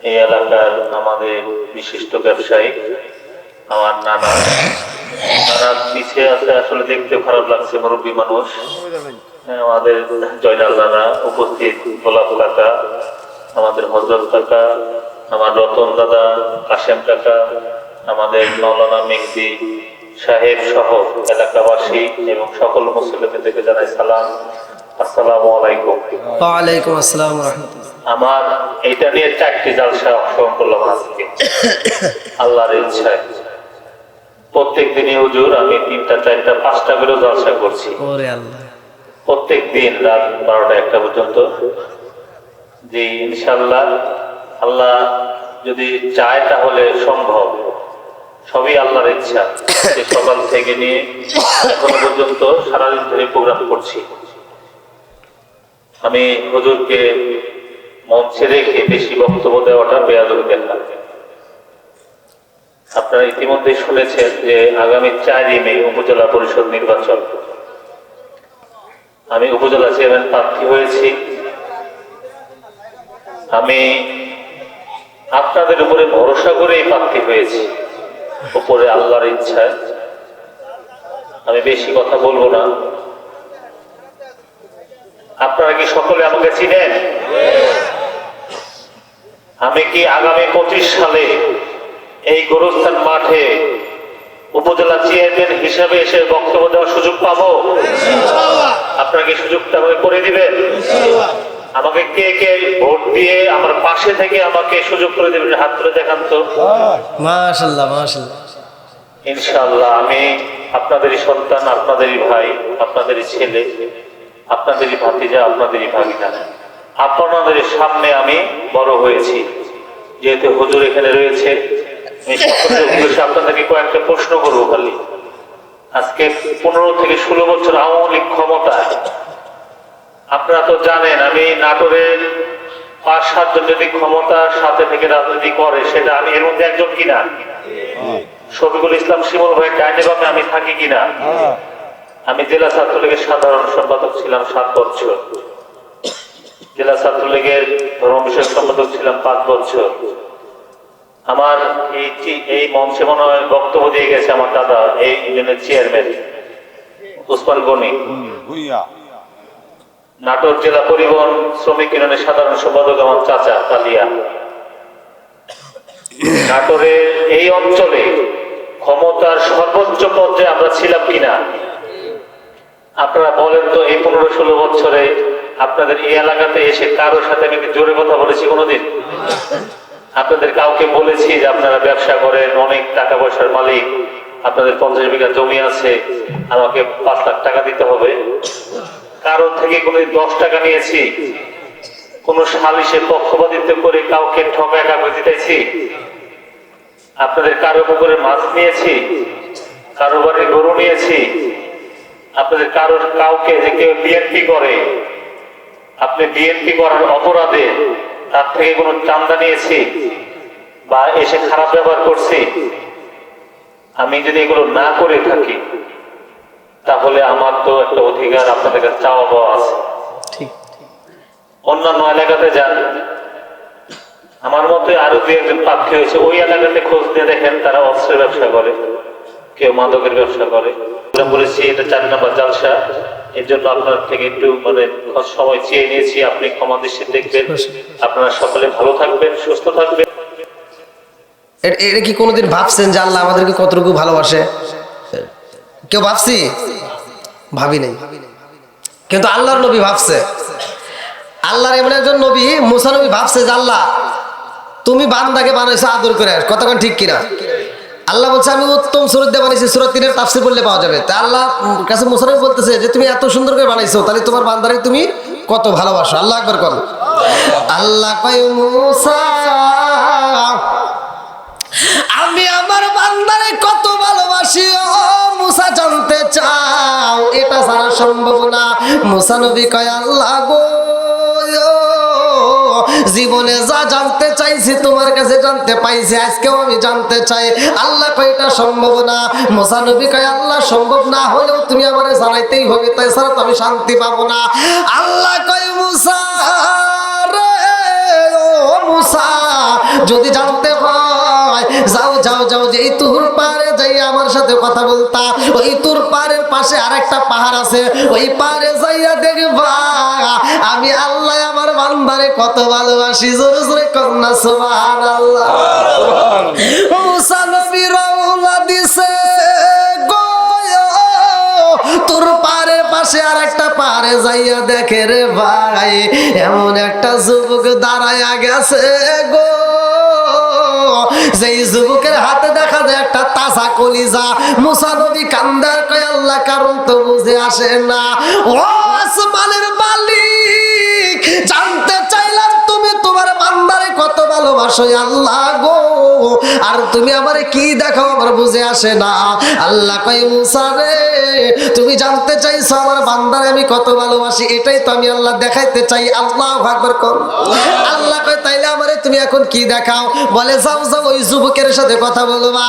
এই এলাকার আমাদের বিশিষ্ট ব্যবসায়ী, আমার নানা পিছিয়ে আছে, আসলে দেখতে খারাপ লাগছে, মুরব্বী মানুষ। আমাদের জয়নাল নানা উপস্থিত, গোলাপ কাকা, আমাদের হজরত কাকা, আমার রতন দাদা, কাশেম কাকা, আমাদের মাওলানা মেহদি সাহেব সহ এলাকাবাসী এবং সকল মুসলিমদেরকে জানাই সালাম, আসসালামু আলাইকুম। ওয়ালাইকুম আসসালাম ওয়া রাহমাতুল্লাহ। আমার এটা নিয়ে 4টি জালসা অংশগ্রহণ করলাম আজকে আল্লাহর ইচ্ছায়। প্রত্যেক দিনই হুজুর আমি 3টা 4টা 5টা করে জালসা করছি, ওরে আল্লাহ, প্রত্যেক দিন রাত 12টা 1টা পর্যন্ত। যে ইনশাআল্লাহ আল্লাহ যদি চায় তাহলে সম্ভব, সবই আল্লাহর ইচ্ছা। সকাল থেকে নিয়ে এখনো পর্যন্ত সারাদিন ধরে প্রোগ্রাম করছি। আমি হুজুরকে মঞ্চে রেখে বেশি বক্তব্য দেওয়াটা বেয়াদবি দেখা। আপনারা ইতিমধ্যে শুনেছেন যে আগামী 4 মে উপজেলা পরিষদ নির্বাচন। আমি উপজেলা চেয়ারম্যান প্রার্থী হয়েছি। আমি আপনাদের উপরে ভরসা করেই প্রার্থী হয়েছি, উপরে আল্লাহর ইচ্ছায়। আমি বেশি কথা বলবো না। আপনারা কি সকলে আমাকে চিনেন? আমি কি আগামী 25 সালে এই গোরস্থান মাঠে উপজেলা চেয়ারম্যান হিসাবে এসে বক্তব্য দেওয়ার সুযোগ পাবো? আপনারা কি সুযোগটা আমাকে করে দিবেন? আমাকে কে কে ভোট দিয়ে আমার পাশে থেকে আমাকে সুযোগ করে দিবেন? হাত তুলে দেখান তো। মাশাআল্লাহ মাশাআল্লাহ। ইনশাআল্লাহ আমি আপনাদেরই সন্তান, আপনাদেরই ভাই, আপনাদেরই ছেলে, আপনাদেরই ভাতিজা, আপনাদেরই ভাগিনা। আপনাদের সামনে আমি বড় হয়েছি। যেহেতু হুজুর এখানে রয়েছে, আমি সকলের উদ্দেশ্যে আপনাদেরকে কয়েকটা প্রশ্ন করবো খালি। আজকে 15 থেকে 16 বছর আওয়ামী লীগ ক্ষমতায়। আপনারা তো জানেন আমি নাটোরের 5-7 জন যদি ক্ষমতার সাথে থেকে রাজনীতি করে, সেটা আমি এর মধ্যে একজন কিনা? শফিকুল ইসলাম শিমুল ভাই ডাইনে বামে আমি থাকি কিনা? আমি জেলা ছাত্রলীগের সাধারণ সম্পাদক ছিলাম 7 বছর, জেলা ছাত্রলীগের ধর্ম বিষয়ক সম্পাদক ছিলাম 5 বছর। আমার এই মঞ্চে মনে হয় বক্তব্য দিয়ে গেছে আমার দাদা, এই ইউনিয়নের চেয়ারম্যান ওসমান গনি। নাটোর জেলা পরিবহন শ্রমিক ইউনিয়নের সাধারণ সম্পাদক আমার চাচা কালিয়া। নাটোরের এই অঞ্চলে ক্ষমতার সর্বোচ্চ পর্যায়ে আমরা ছিলাম কিনা? আপনারা বলেন তো, এই 15-16 বছরে আপনাদের এই এলাকাতে এসে কারোর সাথে আমি জোরে কথা বলেছি কোনোদিন? আপনাদের কাউকে বলেছি যে আপনারা ব্যবসা করেন, অনেক টাকা পয়সার মালিক, আপনাদের 50 বিঘা জমি আছে, আমাকে 5 লাখ টাকা দিতে হবে? কারোর থেকে কোনো 10 টাকা নিয়েছি? কোন সালিশে পক্ষপাতিত্ব করে কাউকে ঠকায় কাউকে জিতাইছি? আপনাদের কারো পুকুরে মাছ নিয়েছি? কারো বাড়ি গরু নিয়েছি, আপনাদের কাউকে যে কেউ বিএনপি করে, আপনি বিএনপি করার অপরাধে তার থেকে কোনো চান্দা নিয়েছি বা এসে খারাপ ব্যবহার করছি, আমি যদি এগুলো না করে থাকি তাহলে আমার তো একটা অধিকার আপনাদের কাছে চাওয়া পাওয়া আছে। অন্যান্য এলাকাতে যান, আমার মতে আরো দুই একজন প্রার্থী হয়েছে, ওই এলাকাতে খোঁজ দিয়ে দেখেন তারা অস্ত্রের ব্যবসা করে, কেউ মাদকের ব্যবসা করে। বলেছি এটা 4 নম্বর জালসা, এর জন্য আপনার থেকে একটু সময় চেয়ে নিয়েছি, আপনি ক্ষমা দৃষ্টিতে দেখবেন। আপনারা সকলে ভালো থাকবেন, সুস্থ থাকবেন। এটা কি কোনোদিন ভাবছেন যে আল্লাহ আমাদেরকে কতটুকু ভালোবাসে? কেউ ভাবছি? ভাবি নাই। কিন্তু আল্লাহর নবী ভাবছে। আল্লাহর এমন একজন নবী, মুসা নবী ভাবছে যে আল্লাহ তুমি বান্দাকে বানাইছো আদর করে, কতক্ষণ ঠিক কিনা? আল্লাহ বলছে আমি উত্তম সূরা দিয়ে বানাইছি, সূরা 3 এর তাফসীর পড়লে পাওয়া যাবে। তা আল্লাহ কাছে মুসা নবী বলতেছে যে তুমি এত সুন্দর করে বানাইছো, তাহলে তোমার বান্দারে তুমি কত ভালোবাসো। আল্লাহ আকবার করো। আল্লাহ কয় মুসা আমি আমার বান্দারে কত ভালোবাসি ও মুসা জানতে চাও? এটা ছাড়া সম্ভব না। মুসা নবী কয় আল্লাহ গো, জীবনে যা জানতে চাইছি তোমার কাছে জানতে পাইছি, আজকেও আমি জানতে চাই। আল্লাহ কয় এটা সম্ভব না। মুসা নবী কয় আল্লাহ সম্ভব না হলেও তুমি আমারে জানাইতেই হবে, তাই ছাড়া তো আমি শান্তি পাবো না। আল্লাহ কয় মুসা রে ও মুসা, যদি জানতে হয় যাও যাও যাও, যে এই তুর পারে যাই আমার সাথে কথা বলতা। ওই তুর পারের পাশে আরেকটা পাহাড় আছে, ওই পারে যাইয়া দেখবা আমি আল্লাহ আমার বান্দারে কত ভালোবাসি। জোরে জোরে কন্যা সুবহানাল্লাহ। মুসা নবী রওনা দিছে গো, তুর পারের পাশে আরেকটা পারে যাইয়া দেখে রে ভাই এমন একটা যুবক দাঁড়ায়া গেছে গো, যেই যুবকের হাতে দেখা যায় একটা তাজা কলিজা। মুসা নবী কান্দার কয় আল্লাহ কারণ তো বুঝে আসে না। ও আসমানের মালিক, জানতে চাইলাম তুমি তোমার বান্দারে কত ভালোবাসো আল্লাহ গো, আর তুমি আমারে কি দেখাও আমার বুঝে আসে না। আল্লাহ কয় মুসা রে তুমি জানতে চাইছো আমার বান্দারে আমি কত ভালোবাসি, এটাই তো আমি আল্লাহ দেখাইতে চাই। আল্লাহু আকবার কর। আল্লাহ কয় তাইলে আমারে তুমি এখন কি দেখাও? বলে যাও যাও ওই যুবকের সাথে কথা বলবা।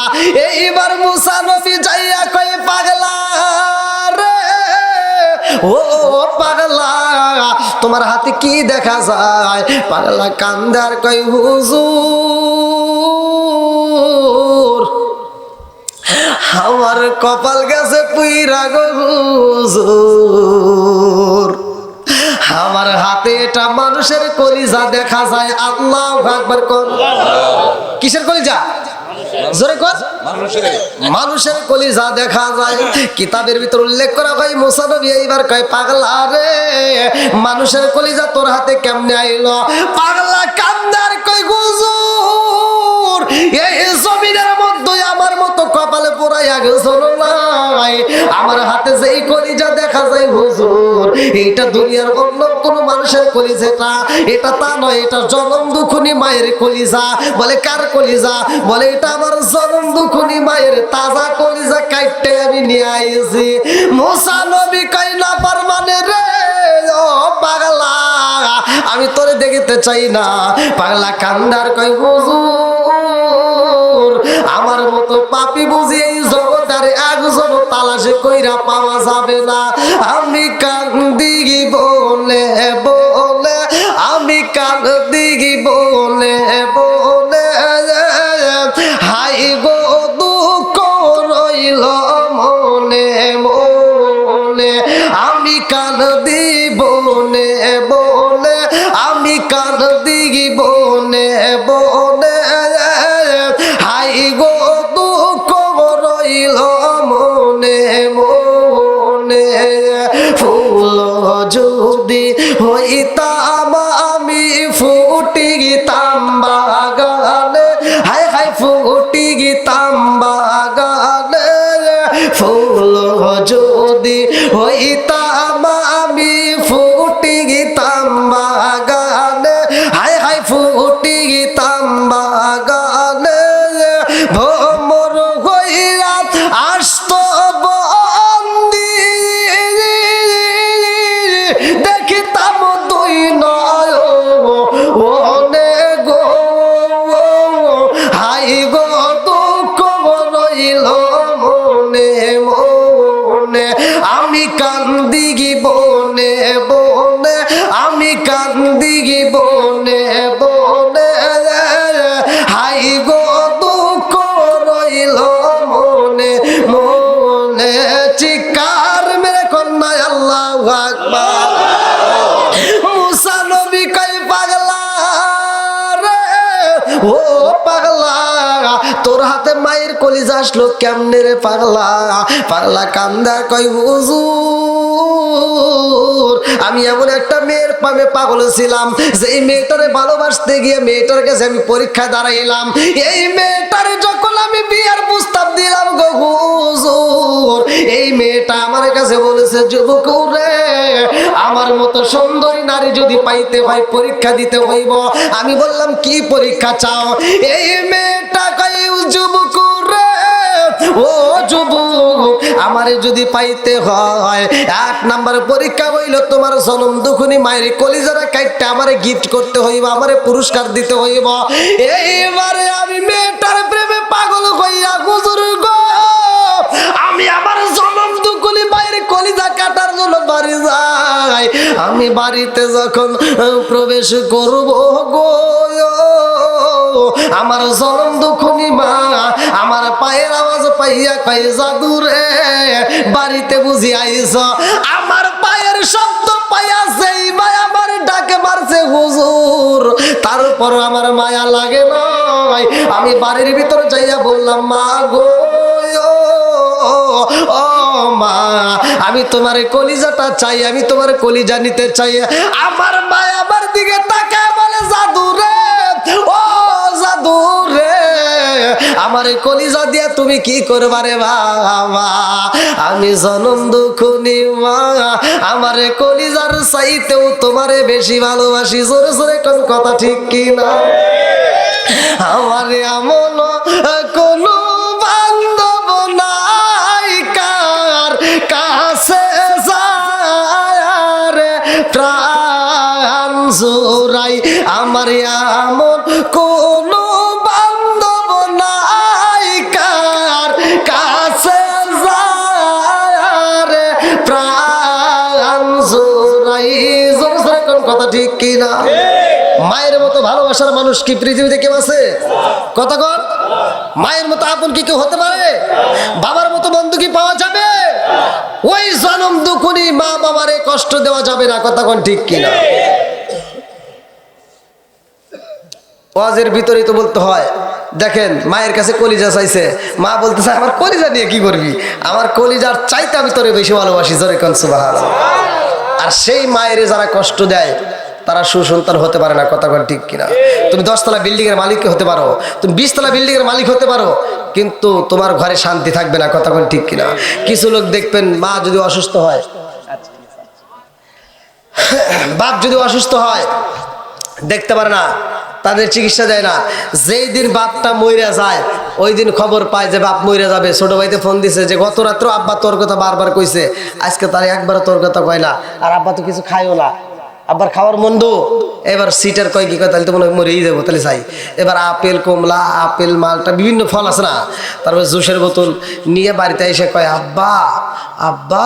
এইবার মুসা নবী যাইয়া কয় পাগলা রে ও পাগলা তোমার হাতে কি দেখা যায়? পাগলা কান্দার কয় হুজুর আমার কপাল গেছে পুইরা গো হুজুর, আমার হাতে এটা মানুষের কলিজা দেখা যায়। আল্লাহু আকবার কর। কিসের কলিজা? জোরে কর। মানুষের কলিজা দেখা যায়। কিতাবের ভিতর উল্লেখ করা হয় মুসা নবী এইবার কয় পাগলা রে মানুষের কলিজা তোর হাতে কেমনে আইলো? পাগলা কান্দার কয় হুজুর এই জমিনের মধ্যে আমার মতো কপালে পোড়াইয়া গেছো নাই, আমার হাতে যেই কলিজা দেখা যায় হুজুর এইটা দুনিয়ার অন্য কোন মানুষের কলিজা, এটা তা নয়, এটা জনম দুখুনি মায়ের কলিজা। বলে কার কলিজা? বলে এটা আমার জনম দুখুনি মায়ের তাজা কলিজা কাটতে আমি নিয়ে আইছি। মুসা নবী কয় না পারমানে রে ও পাগলা আমি তোরে দেখতে চাই না। পাগলা কান্দার কয় হুজুর আমার মতো পাপী বুঝি এই জগতের একজন তালাশে কইরা পাওয়া যাবে না। আমি কান্দি বলে বলে আমি কান্দি বলে বলে হাই গো দুঃখ রইল মনে মনে, আমি কান্দি বলে বলে আমি কান্দি বলে বলে হাই গো দুঃখ রইল মনে মনে। ফুল যদি হইতাম আমি ফুটিতাম বাগানে, হাই হাই ফুটিতাম বাগানে। ফুল যদি হইতাম আমি ফুটিতাম বাগানে, হাই হাই ফুটিতাম বাগানে। ভ্রমর হইয়া আসতো আমি কান্দি গি বনে বনে, আমি কান্দি গি বনে বনে, হাই গো দুঃখ রইল মনে মনে। চিৎকার মেরে কন্যা আল্লাহু আকবার। মুসা নবী কই পাগলা রে, ও পাগলা, তোর হাতে মায়ের কলিজা আসলো কেমনে রে পাগলা? পাগলা কান্দা কই হুজুর, আমি এমন একটা মেয়ের প্রেমে পাগল ছিলাম, যেই মেয়েটারে ভালোবাসতে গিয়ে মেয়েটার কাছে আমি পরীক্ষায় দাঁড়াইলাম। এই মেয়েটারে যখন আমি বিয়ার প্রস্তাব দিলাম গো হুজুর, এই মেয়েটা আমার কাছে বলেছে, যুবক রে, আমার মতো সুন্দরী নারী যদি পাইতে হয় পরীক্ষা দিতে হইব। আমি বললাম কি পরীক্ষা চাও? এই মেয়েটা কই যুবক রে, ও যুবক, আমারে যদি পাইতে হয় 1 নাম্বার পরীক্ষা হইল তোমার জনম দুখুনি মায়ের কলিজারা কাটতে আমারে গিফট করতে হইব, আমারে পুরস্কার দিতে হইব। এইবারে আমি মেয়েটার প্রেমে পাগল হইয়া হুজুর গো, আমি আমার জনম দুখুনি মায়ের কলিজা কাটার জন্য বাড়ি যাই। আমি বাড়িতে যখন প্রবেশ করব গো, আমার জনম দুখুনি মা আমার পায়ের আওয়াজ পাইয়া কই জাদু রে, বাড়িতে বুঝি আইছ? আমার পায়ের শব্দ পাইয়া সেই ভাই আমার ডাকে মারছে হুজুর, তারপর আমার মায়া লাগে নাই। আমি বাড়ির ভিতর যাইয়া বললাম, মা গো, ও মা, আমি তোমার কলিজাটা চাই, আমি তোমার কলিজা নিতে চাই। আমার মা আমার দিকে তাকায় বলে, জাদু রে, ও জাদু রে, আমার কলিজা দিয়া তুমি কি করবা রে বাবা? আমি জনম দুখুনি মা, আমার কলিজার চাইতেও তোমারে বেশি ভালোবাসি। জোরে জোরে কোন কথা ঠিক কি না? আমারে এমন কোনো বান্ধব নাই কার কাছে যায় রে প্রাণ জোড়াই, আমার এমন কোনো বান্ধব নাই কার কাছে যায় রে প্রাণ জোড়াই। জোরে জোরে কোন কথা ঠিক কি না? মায়ের মতো ভালোবাসার মানুষ কি পৃথিবীতে কেউ আছে? কথা কন। মায়ের মতো আপন কি কেউ হতে পারে? বাবার মতো বন্ধু কি পাওয়া যাবে? ওই জনম দুখুনি মা বাবারে কষ্ট দেওয়া যাবে না। কথা কন ঠিক কিনা? ওয়াজের ভিতরেই তো বলতে হয়। দেখেন, মায়ের কাছে কলিজা চাইছে, মা বলতেছে আমার কলিজা নিয়ে কি করবি? আমার কলিজার চাইতে আমি তোরে বেশি ভালোবাসি। জোরে কোন সুবহানাল্লাহ। আর সেই মায়ের যারা কষ্ট দেয় তারা সুসন্তান হতে পারে না। কথা কন ঠিক কিনা? তুমি 10 তলা বিল্ডিং এর মালিক হতে পারো, তুমি 20 তলা বিল্ডিং এর মালিক হতে পারো, কিন্তু তোমার ঘরে শান্তি থাকবে না। কথা কন ঠিক কিনা? কিছু লোক দেখবেন, মা যদি অসুস্থ হয়, বাপ যদি অসুস্থ হয়, দেখতে পারে না, তাদের চিকিৎসা দেয় না। যেই দিন বাপটা মইরা যায় ওই দিন খবর পায় যে বাপ মইরা যাবে। ছোট ভাইতে ফোন দিছে যে গত রাত্র আব্বা তোর কথা বারবার কইছে, আজকে তার একবার তোর কথা কয় না, আর আব্বা তো কিছু খায়ও না, আব্বার খাওয়ার মন্দ। এবার সিটার কয় কি কয়, তাহলে তো মনে হয় মরেই যাবো, তাহলে চাই। এবার আপেল, কমলা, আপেল, মালটা, বিভিন্ন ফল আছে না, তারপরে জুসের বোতল নিয়ে বাড়িতে এসে কয়, আব্বা আব্বা।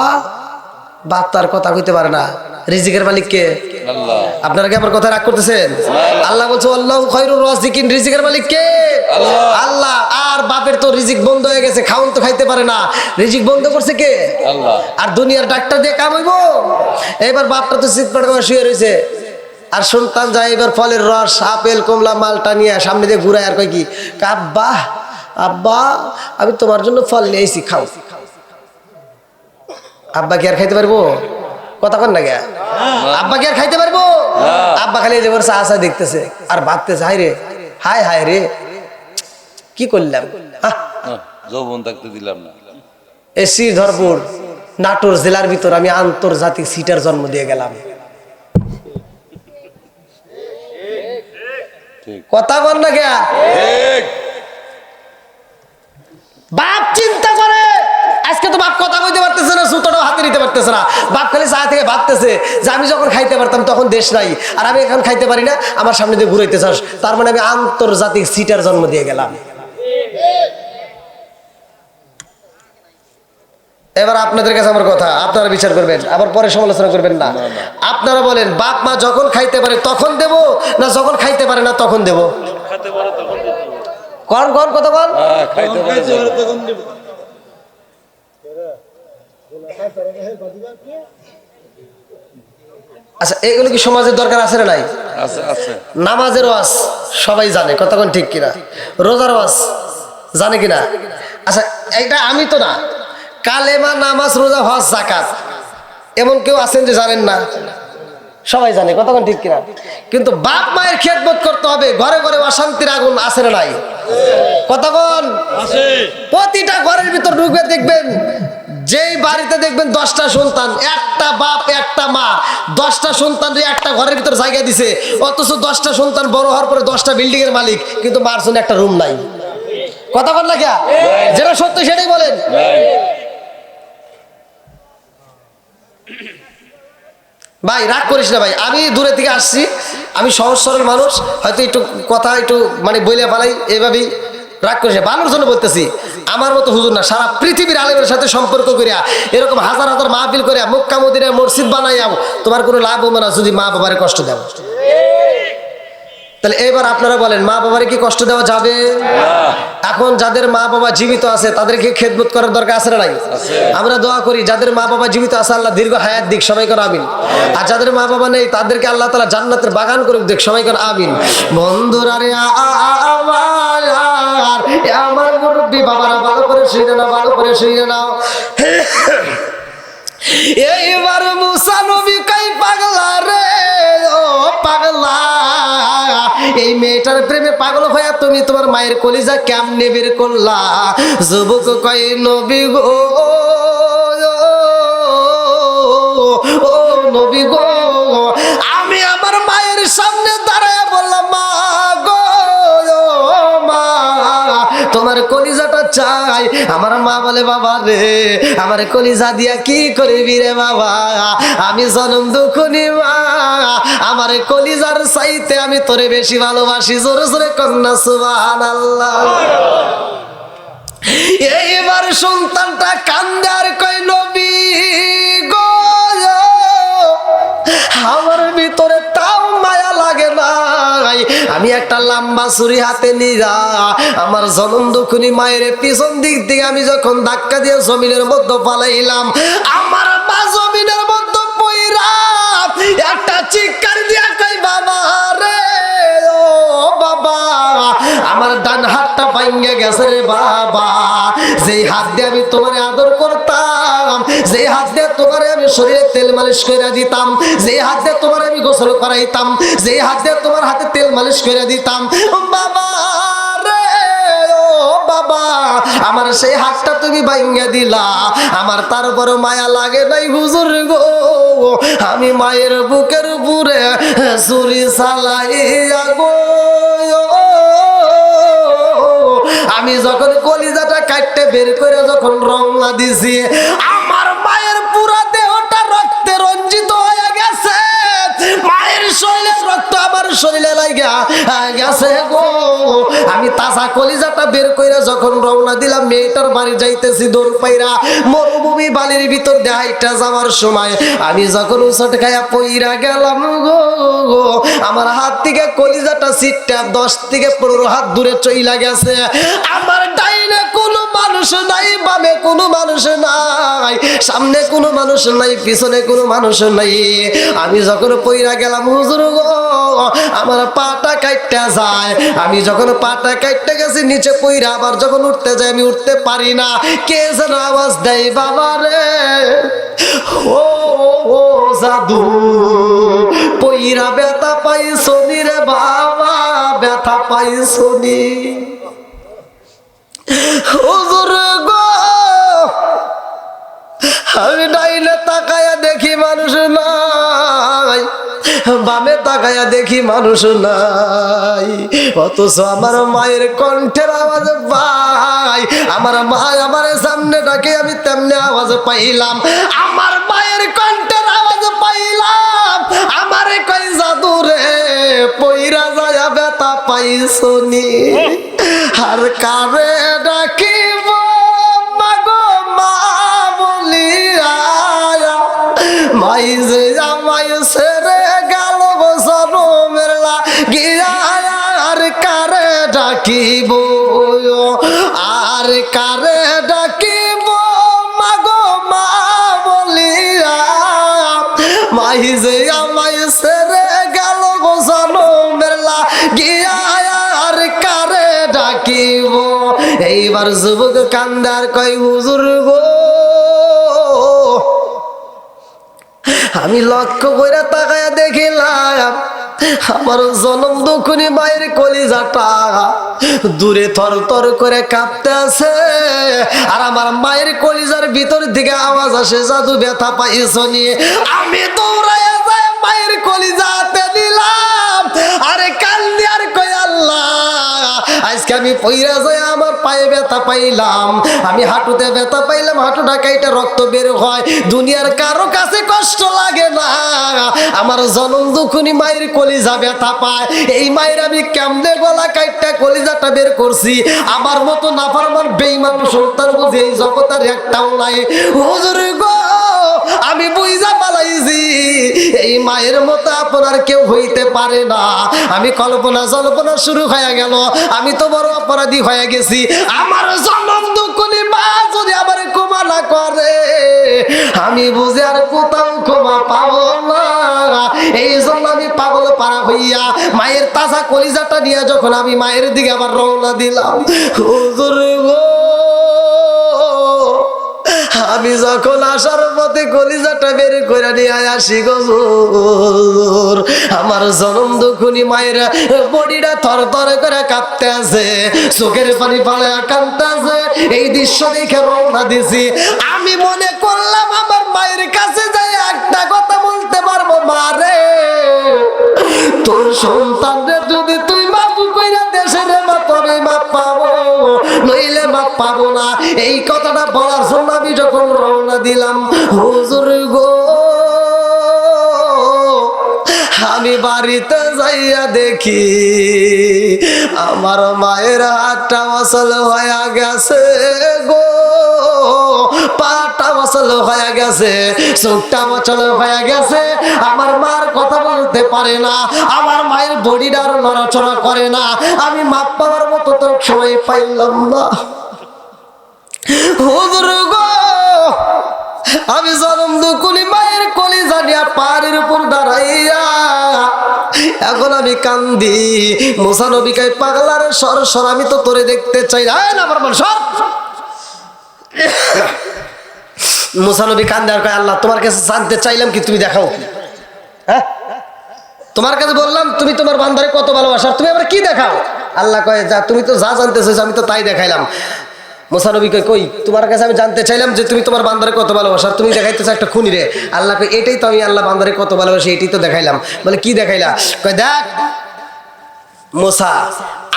বাপ তার কথা কইতে পারে না। রিজিকের মালিক কে? আল্লাহ। আপনারা কি আমার কথা রাগ করতেছেন? আল্লাহ বলছে আল্লাহু খায়রুর রাযিকিন। রিজিকের মালিক কে? আল্লাহ। আর বাপের তো রিজিক বন্ধ হয়ে গেছে, খাওন তো খাইতে পারে না, রিজিক বন্ধ করছে কে? আল্লাহ। আর দুনিয়ার ডাক্তার দিয়ে কাম হইব? এবার বাপটা তো সিটপাট করে শুয়ে রয়েছে, আর সন্তান যায় এবার ফলের রস, আপেল, কমলা, মালটা নিয়ে সামনে দিয়ে ঘুরায়, আর কয় কি, আব্বা আব্বা আমি তোমার জন্য ফল নিয়ে এসেছি, খাও। আব্বা কি আর খাইতে পারবো? কথা কন না গে? আব্বা কি আর খাইতে পারবো? আব্বা খালি চা চা দেখতেছে আর ভাবতেছে, হায় রে, হায় হায় রে, কি করলাম, যৌবন থাকতে দিলাম না। এই শ্রীধরপুর নাটোর জেলার ভিতর আমি আন্তর্জাতিক সিটার জন্ম দিয়ে গেলাম। কথা কন না গে? বাপ চিন্তা করে, আজকে তো বাপ কথা কইতে পারতেছে না, সুতোটাও হাতে নিতে পারতেছে না। বাপ খালি চা থেকে ভাবতেছে যে আমি যখন খাইতে পারতাম তখন দেশ নাই, আর আমি এখন খাইতে পারি না, আমার সামনে দিয়ে ঘুরাইতে চাস, তার মানে আমি আন্তর্জাতিক সিটার জন্ম দিয়ে গেলাম। এবার আপনাদের কাছে আমার কথা, আপনারা বিচার করবেন, আবার পরে সমালোচনা করবেন না। আপনারা বলেন, বাপ মা যখন খাইতে পারে তখন দেব, না যখন খাইতে পারে না তখন দেব? কোন কোন কথা বল? খাইতে পারে আচ্ছা, এগুলো কি সমাজের দরকার আছে না নাই? আছে আছে। নামাজের ওয়াজ সবাই জানে, কতক্ষণ ঠিক কিনা? রোজার ওয়াজ জানে কিনা? আচ্ছা, এটা আমি তো না, কালেমা, নামাজ, রোজা, হজ, যাকাত, এমন কেউ আছেন যে জানেন না? সবাই জানে, কতক্ষণ ঠিক কিনা? কিন্তু বাপ মায়ের খেদমত করতে হবে। ঘরে ঘরে অশান্তির আগুন আছে না নাই? কতক্ষণ? প্রতিটা ঘরের ভিতর ঢুকবে, দেখবেন যেই বাড়িতে দেখবেন 10টা সন্তান, একটা বাপ একটা মা 10টা সন্তান একটা ঘরের ভিতর জায়গা দিছে, অথচ 10টা সন্তান বড় হওয়ার পরে 10টা বিল্ডিং এর মালিক, কিন্তু মার জন্য একটা রুম নাই। কথা বল না, যেটা সত্য সেটাই বলেন। ভাই রাগ করিস না ভাই, আমি দূরে থেকে আসছি, আমি সহজ সরল মানুষ, হয়তো একটু কথা একটু মানে বইলে পালাই, এইভাবেই রাগ করিস না, ভালোর জন্য বলতেছি। আমার মতো হুজুর না, সারা পৃথিবীর আলেমের সাথে সম্পর্ক করিয়া, এরকম হাজার হাজার মাহফিল করিয়া, মক্কা মদিনা মসজিদ বানাইয়া তোমার কোনো লাভ হবে না যদি মা বাবারে কষ্ট দাও। তাহলে এবার আপনারা বলেন, মা বাবারে কি কষ্ট দেওয়া যাবে? এখন যাদের মা বাবা জীবিত আছে তাদেরকে খেদমত করার দরকার আছে না নাই? আমরা দোয়া করি যাদের মা বাবা জীবিত আছে আল্লাহ দীর্ঘ হায়াত দিক, সবাই করে আমিন। আর যাদের মা বাবা নেই তাদেরকে আল্লাহ তাআলা জান্নাতের বাগান করে দিক, সবাই করে আমিন। বন্ধুরা রে আমার মুরব্বি বাবারা, ভালো করে শুনে নাও, ভালো করে শুনে নাও। এইবার মুসা নবী কই পাগলা রে, ও পাগলা, এই মেয়েটার প্রেমে পাগল হয়ে তুমি তোমার মায়ের কলিজা কেমনে বের করলা? যুবক কই নবী গো, ও নবী গো, আমি আমার মায়ের সামনে দাঁড়ায় বললাম, মা গো, মা তোমার কলিজাটা চাই। আমার মা বলে, বাবা রে আমার কলিজা দিয়া কি করবি রে বাবা, আমি জনম দুঃখনি মা, আমার কলিজার চাইতে আমি তোরে বেশি ভালোবাসি। জোরে জোরে কন্যা সুবহানাল্লাহ। এইবার সন্তানটা কান্দে আর কই, নবী গো, আমার ভিতরে তাও মায়া লাগে নাই, আমি একটা লম্বা ছুরি হাতে নিয়া আমার জনম দুঃখনি মায়ের পিছন দিক থেকে আমি যখন ধাক্কা দিয়ে জমিনের মধ্যে পালাইলাম, আমার মা জমিনের মধ্যে পইরা একটা চিৎকার দিয়া কই, বাবা রে, ও বাবা, আমার ডান হাতটা ভাঙে গেছে রে বাবা। যেই হাত দিয়ে আমি তোমার আদর করতাম, যেই হাত দিয়ে তোমার আমি শরীরে তেল মালিশ করে দিতাম, যেই হাত দিয়ে তোমার আমি গোসল করাইতাম, যেই হাত দিয়ে তোমার হাতে তেল মালিশ করে দিতাম, বাবা রে, ও বাবা, আমার সেই হাতটা তুমি ভাঙে দিলা, আমার তারপর মায়া লাগে নাই হুজুর গো, আমি মায়ের বুকের উপরে ছুরি চালাইয়া গো, আমি যখন কলিজাটা কাটতে বের করে যখন রওনা দিছি, আমার মায়ের পুরো দেহটা রক্তে রঞ্জিত হয়ে গেছে, মায়ের শরীরে রক্ত আমার শরীরে লাগা গেছে গো। আমি তাজা কলিজাটা বের করে যখন রওনা দিলাম, মেয়েটার বাড়ি যাইতেছি দৌড় পাইরা, মরুভূমি বালির ভিতর দেহাইটা যাওয়ার সময় আমি যখন উচট খাইয়া পইরা গেলাম গো, আমার হাত থেকে কলিজাটা সিটটা 10 থেকে 15 হাত দূরে চইলা গেছে। আমার ডাইনে কোনো মানুষ নাই, বামে কোনো মানুষ নাই, সামনে কোনো মানুষ নাই, পিছনে কোনো মানুষ নাই। আমি যখন পইরা গেলাম হুজুর গো, আমার পাটা কাটতে যায়, আমি যখন পাটা কাটতে গেছি নিচে পইরা আবার যখন উঠতে যাই আমি উঠতে পারি না, কে যেন আওয়াজ দেয়, বাবা রে, ও ও জাদু, পইরা ব্যথা পাইছো নি রে বাবা, ব্যথা পাইছো নি? হুজুর গো, আমি ডাইনে তাকায়া দেখি মানুষ নাই, বামে তাকায়া দেখি মানুষ নাই, অথচ আমার মায়ের কণ্ঠের আওয়াজ পাই, আমার মা আমার সামনে ডাকে আমি তেমনি আওয়াজ পাইলাম, আমার মায়ের কণ্ঠের আওয়াজ পাইলাম, আমারে কই জাদু রে, পইরা যায় ব্যথা পাইছো নি? আর কারে ডাকিব মাগো মা বলে আহি যে আমায় ছেড়ে গেল গো জনমের লাগিয়া আর কারে ডাকিব। এইবার যুবক কান্দার কয় হুজুর গো, আমি লক্ষ্য করে তাকায়া দেখিলাম আমার জনম দুঃখনী মায়ের কলিজাটা দূরে থর থর করে কাঁপতে আছে, আর আমার মায়ের কলিজার ভিতর দিকে আওয়াজ আসে জাদু ব্যথা পাইছ নিয়ে। আমি দৌড়াইয়া যাই মায়ের কলিজাতে নিলাম, আরে কান্দি আর কই আল্লাহ আজকে আমি পইরা যাই আমার পায়ে ব্যথা পাইলাম, আমি হাঁটুতে ব্যথা পাইলাম, হাঁটুটা কাইটা রক্ত বের হয়, দুনিয়ার কারো কাছে কষ্ট লাগে না, আমার জনম দুঃখনী মায়ের কলিজা ব্যথা পায়। এই মায়ের আমি কেমনে গলা কাইটা কলিজাটা বের করছি, আমার মতো নাফরমান বেঈমান সন্তান বুঝি এই জগতের একটাও নাই। হুজুর গো, আমি বুঝা পালাইছি এই মায়ের মতো আপনার কেউ হইতে পারে না। আমি কল্পনা জল্পনা শুরু হয়ে গেল, আমি তো বড় অপরাধী হয়ে গেছি। আমার জনম দুঃখনী মা যদি আবার ক্ষমা না করে, আমি বুঝে আর কোথাও ক্ষমা পাবো না। এই জন্য আমি পাগল পারা হইয়া মায়ের তাজা কলিজাটা নিয়ে যখন আমি মায়ের দিকে আবার রওনা দিলাম, হুজুর গো, আমি যখন আসার পথে কলিজাটা বের করে নিয়ে আসি গো হুজুর, আমার জনম দুঃখনী মায়ের বডিটা থর থর করে কাঁপতে আছে, চোখের পানি ফালে কাঁদতে আছে। এই দৃশ্য দেখে রওনা দিছি। আমি মনে করলাম আমার মায়ের কাছে যাই একটা কথা বলতে পারবো, মারে তোর সন্তানদের যদি তুই মাফ কইরা দেশের মা তবে মাপ পাবো, নইলে মাপ পাবো না। এই কথাটা বলার জন্য আমি যখন রওনা দিলাম, হুজুর গো, আমি বাড়িতে যাইয়া দেখি আমার মায়ের হাতটা অচল হয়ে গেছে গো, পাটা অচল হয়ে গেছে, চোখটা অচল হয়ে গেছে, আমার মার কথা বলতে পারে না, আমার মায়ের বডিটা আর নড়াচড়া করে না। আমি মাপ পাওয়ার মতো তো সময় পাইলাম না। হুজুর গো, আমি জনম দুঃখনী মায়ের কলিজা নিয়া পাহাড়ের উপর দাঁড়াইয়া এখন আমি কান্দি। মুসা নবী কয় পাগলার সর সর, আমি তো তোরে দেখতে চাই না। আমার মান সর। মুসা নবী কান্দে আর কয় আল্লাহ তোমার কাছে জানতে চাইলাম কি, তুমি দেখাও। হ্যাঁ, তোমার কাছে বললাম তুমি তোমার বান্দারে কত ভালোবাসা, তুমি আবার কি দেখাও? আল্লাহ কয় যা, তুমি তো যা জানতে চাইছো আমি তো তাই দেখাইলাম। মুসা নবী কয় কই, তোমার কাছে আমি জানতে চাইলাম যে তুমি তোমার বান্দারে কত ভালোবাসা, তুমি দেখাইতেছো একটা খুনি রে। আল্লাহ কয় এটাই তো আমি আল্লাহ বান্দারে কত ভালোবাসি, এটাই তো দেখাইলাম। বলে কি দেখাইলা? কয় দেখ মুসা,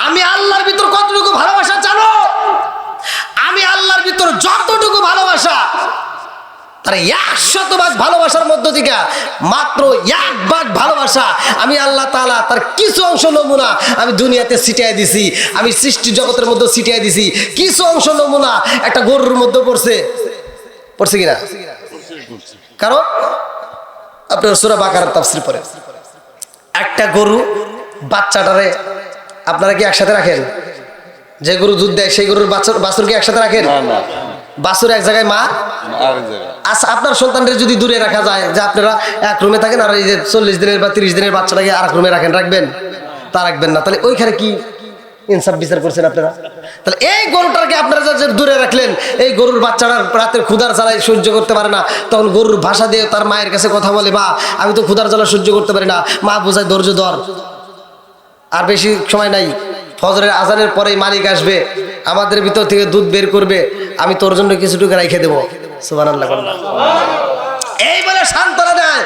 আমি আল্লাহর ভিতর কতটুকু ভালোবাসা জানো? আমি আল্লাহর ভিতর যতটুকু ভালোবাসা তার 100 ভাগ ভালোবাসার মধ্য থেকে মাত্র 1 ভাগ ভালোবাসা আমি আল্লাহ তাআলা তার কিছু অংশ নমুনা আমি দুনিয়াতে ছিটিয়ে দিছি, আমি সৃষ্টি জগতের মধ্যে ছিটিয়ে দিছি। কিছু অংশ নমুনা একটা গরুর মধ্যে পড়ছে কিনা? কারণ আপনার সূরা বাকারার তাফসীর পড়ে, একটা গরু বাচ্চাটারে আপনারা কি একসাথে রাখেন? যে গরু দুধ দেয় সেই গরুর বাছুর কি একসাথে রাখেন? বাছুর এক জায়গায়, মা আরেক জায়গায়। আচ্ছা, আপনার সন্তানদের যদি দূরে রাখা যায়, যে আপনারা এক রুমে থাকেন আর এই যে 40 দিনের বা 30 দিনের বাচ্চাটাকে আরেক রুমে রাখবেন? তা রাখবেন না। তাহলে ওইখানে কি ইনসাফ বিচার করছেন আপনারা? তাহলে এই গরুটাকে আপনারা যে দূরে রাখলেন, এই গরুর বাচ্চাটা রাতের ক্ষুধার জ্বালায় সহ্য করতে পারে না, তখন গরুর ভাষা দিয়ে তার মায়ের কাছে কথা বলে, মা আমি তো ক্ষুধার জ্বালা সহ্য করতে পারি না, মা বোঝায় ধৈর্য ধর, আর বেশি সময় নাই, ফজরের আজানের পরেই মালিক আসবে, আমাদের ভিতর থেকে দুধ বের করবে, আমি তোর জন্য কিছুটুকু রেখে দেবো। সুবহানাল্লাহ। এই বলে সান্ত্বনা দেয়।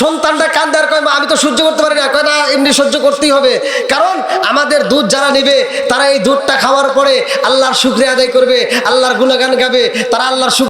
সন্তানটা কান্দে আর কয় মা আমি তো সহ্য করতে পারি না। কয় না, এমনি সহ্য করতেই হবে, কারণ আমাদের দুধ যারা নেবে তারা এই দুধটা খাওয়ার পরে আল্লাহর শুকরিয়া আদায় করবে, আল্লাহর গুণগান গাবে, তারা আল্লাহর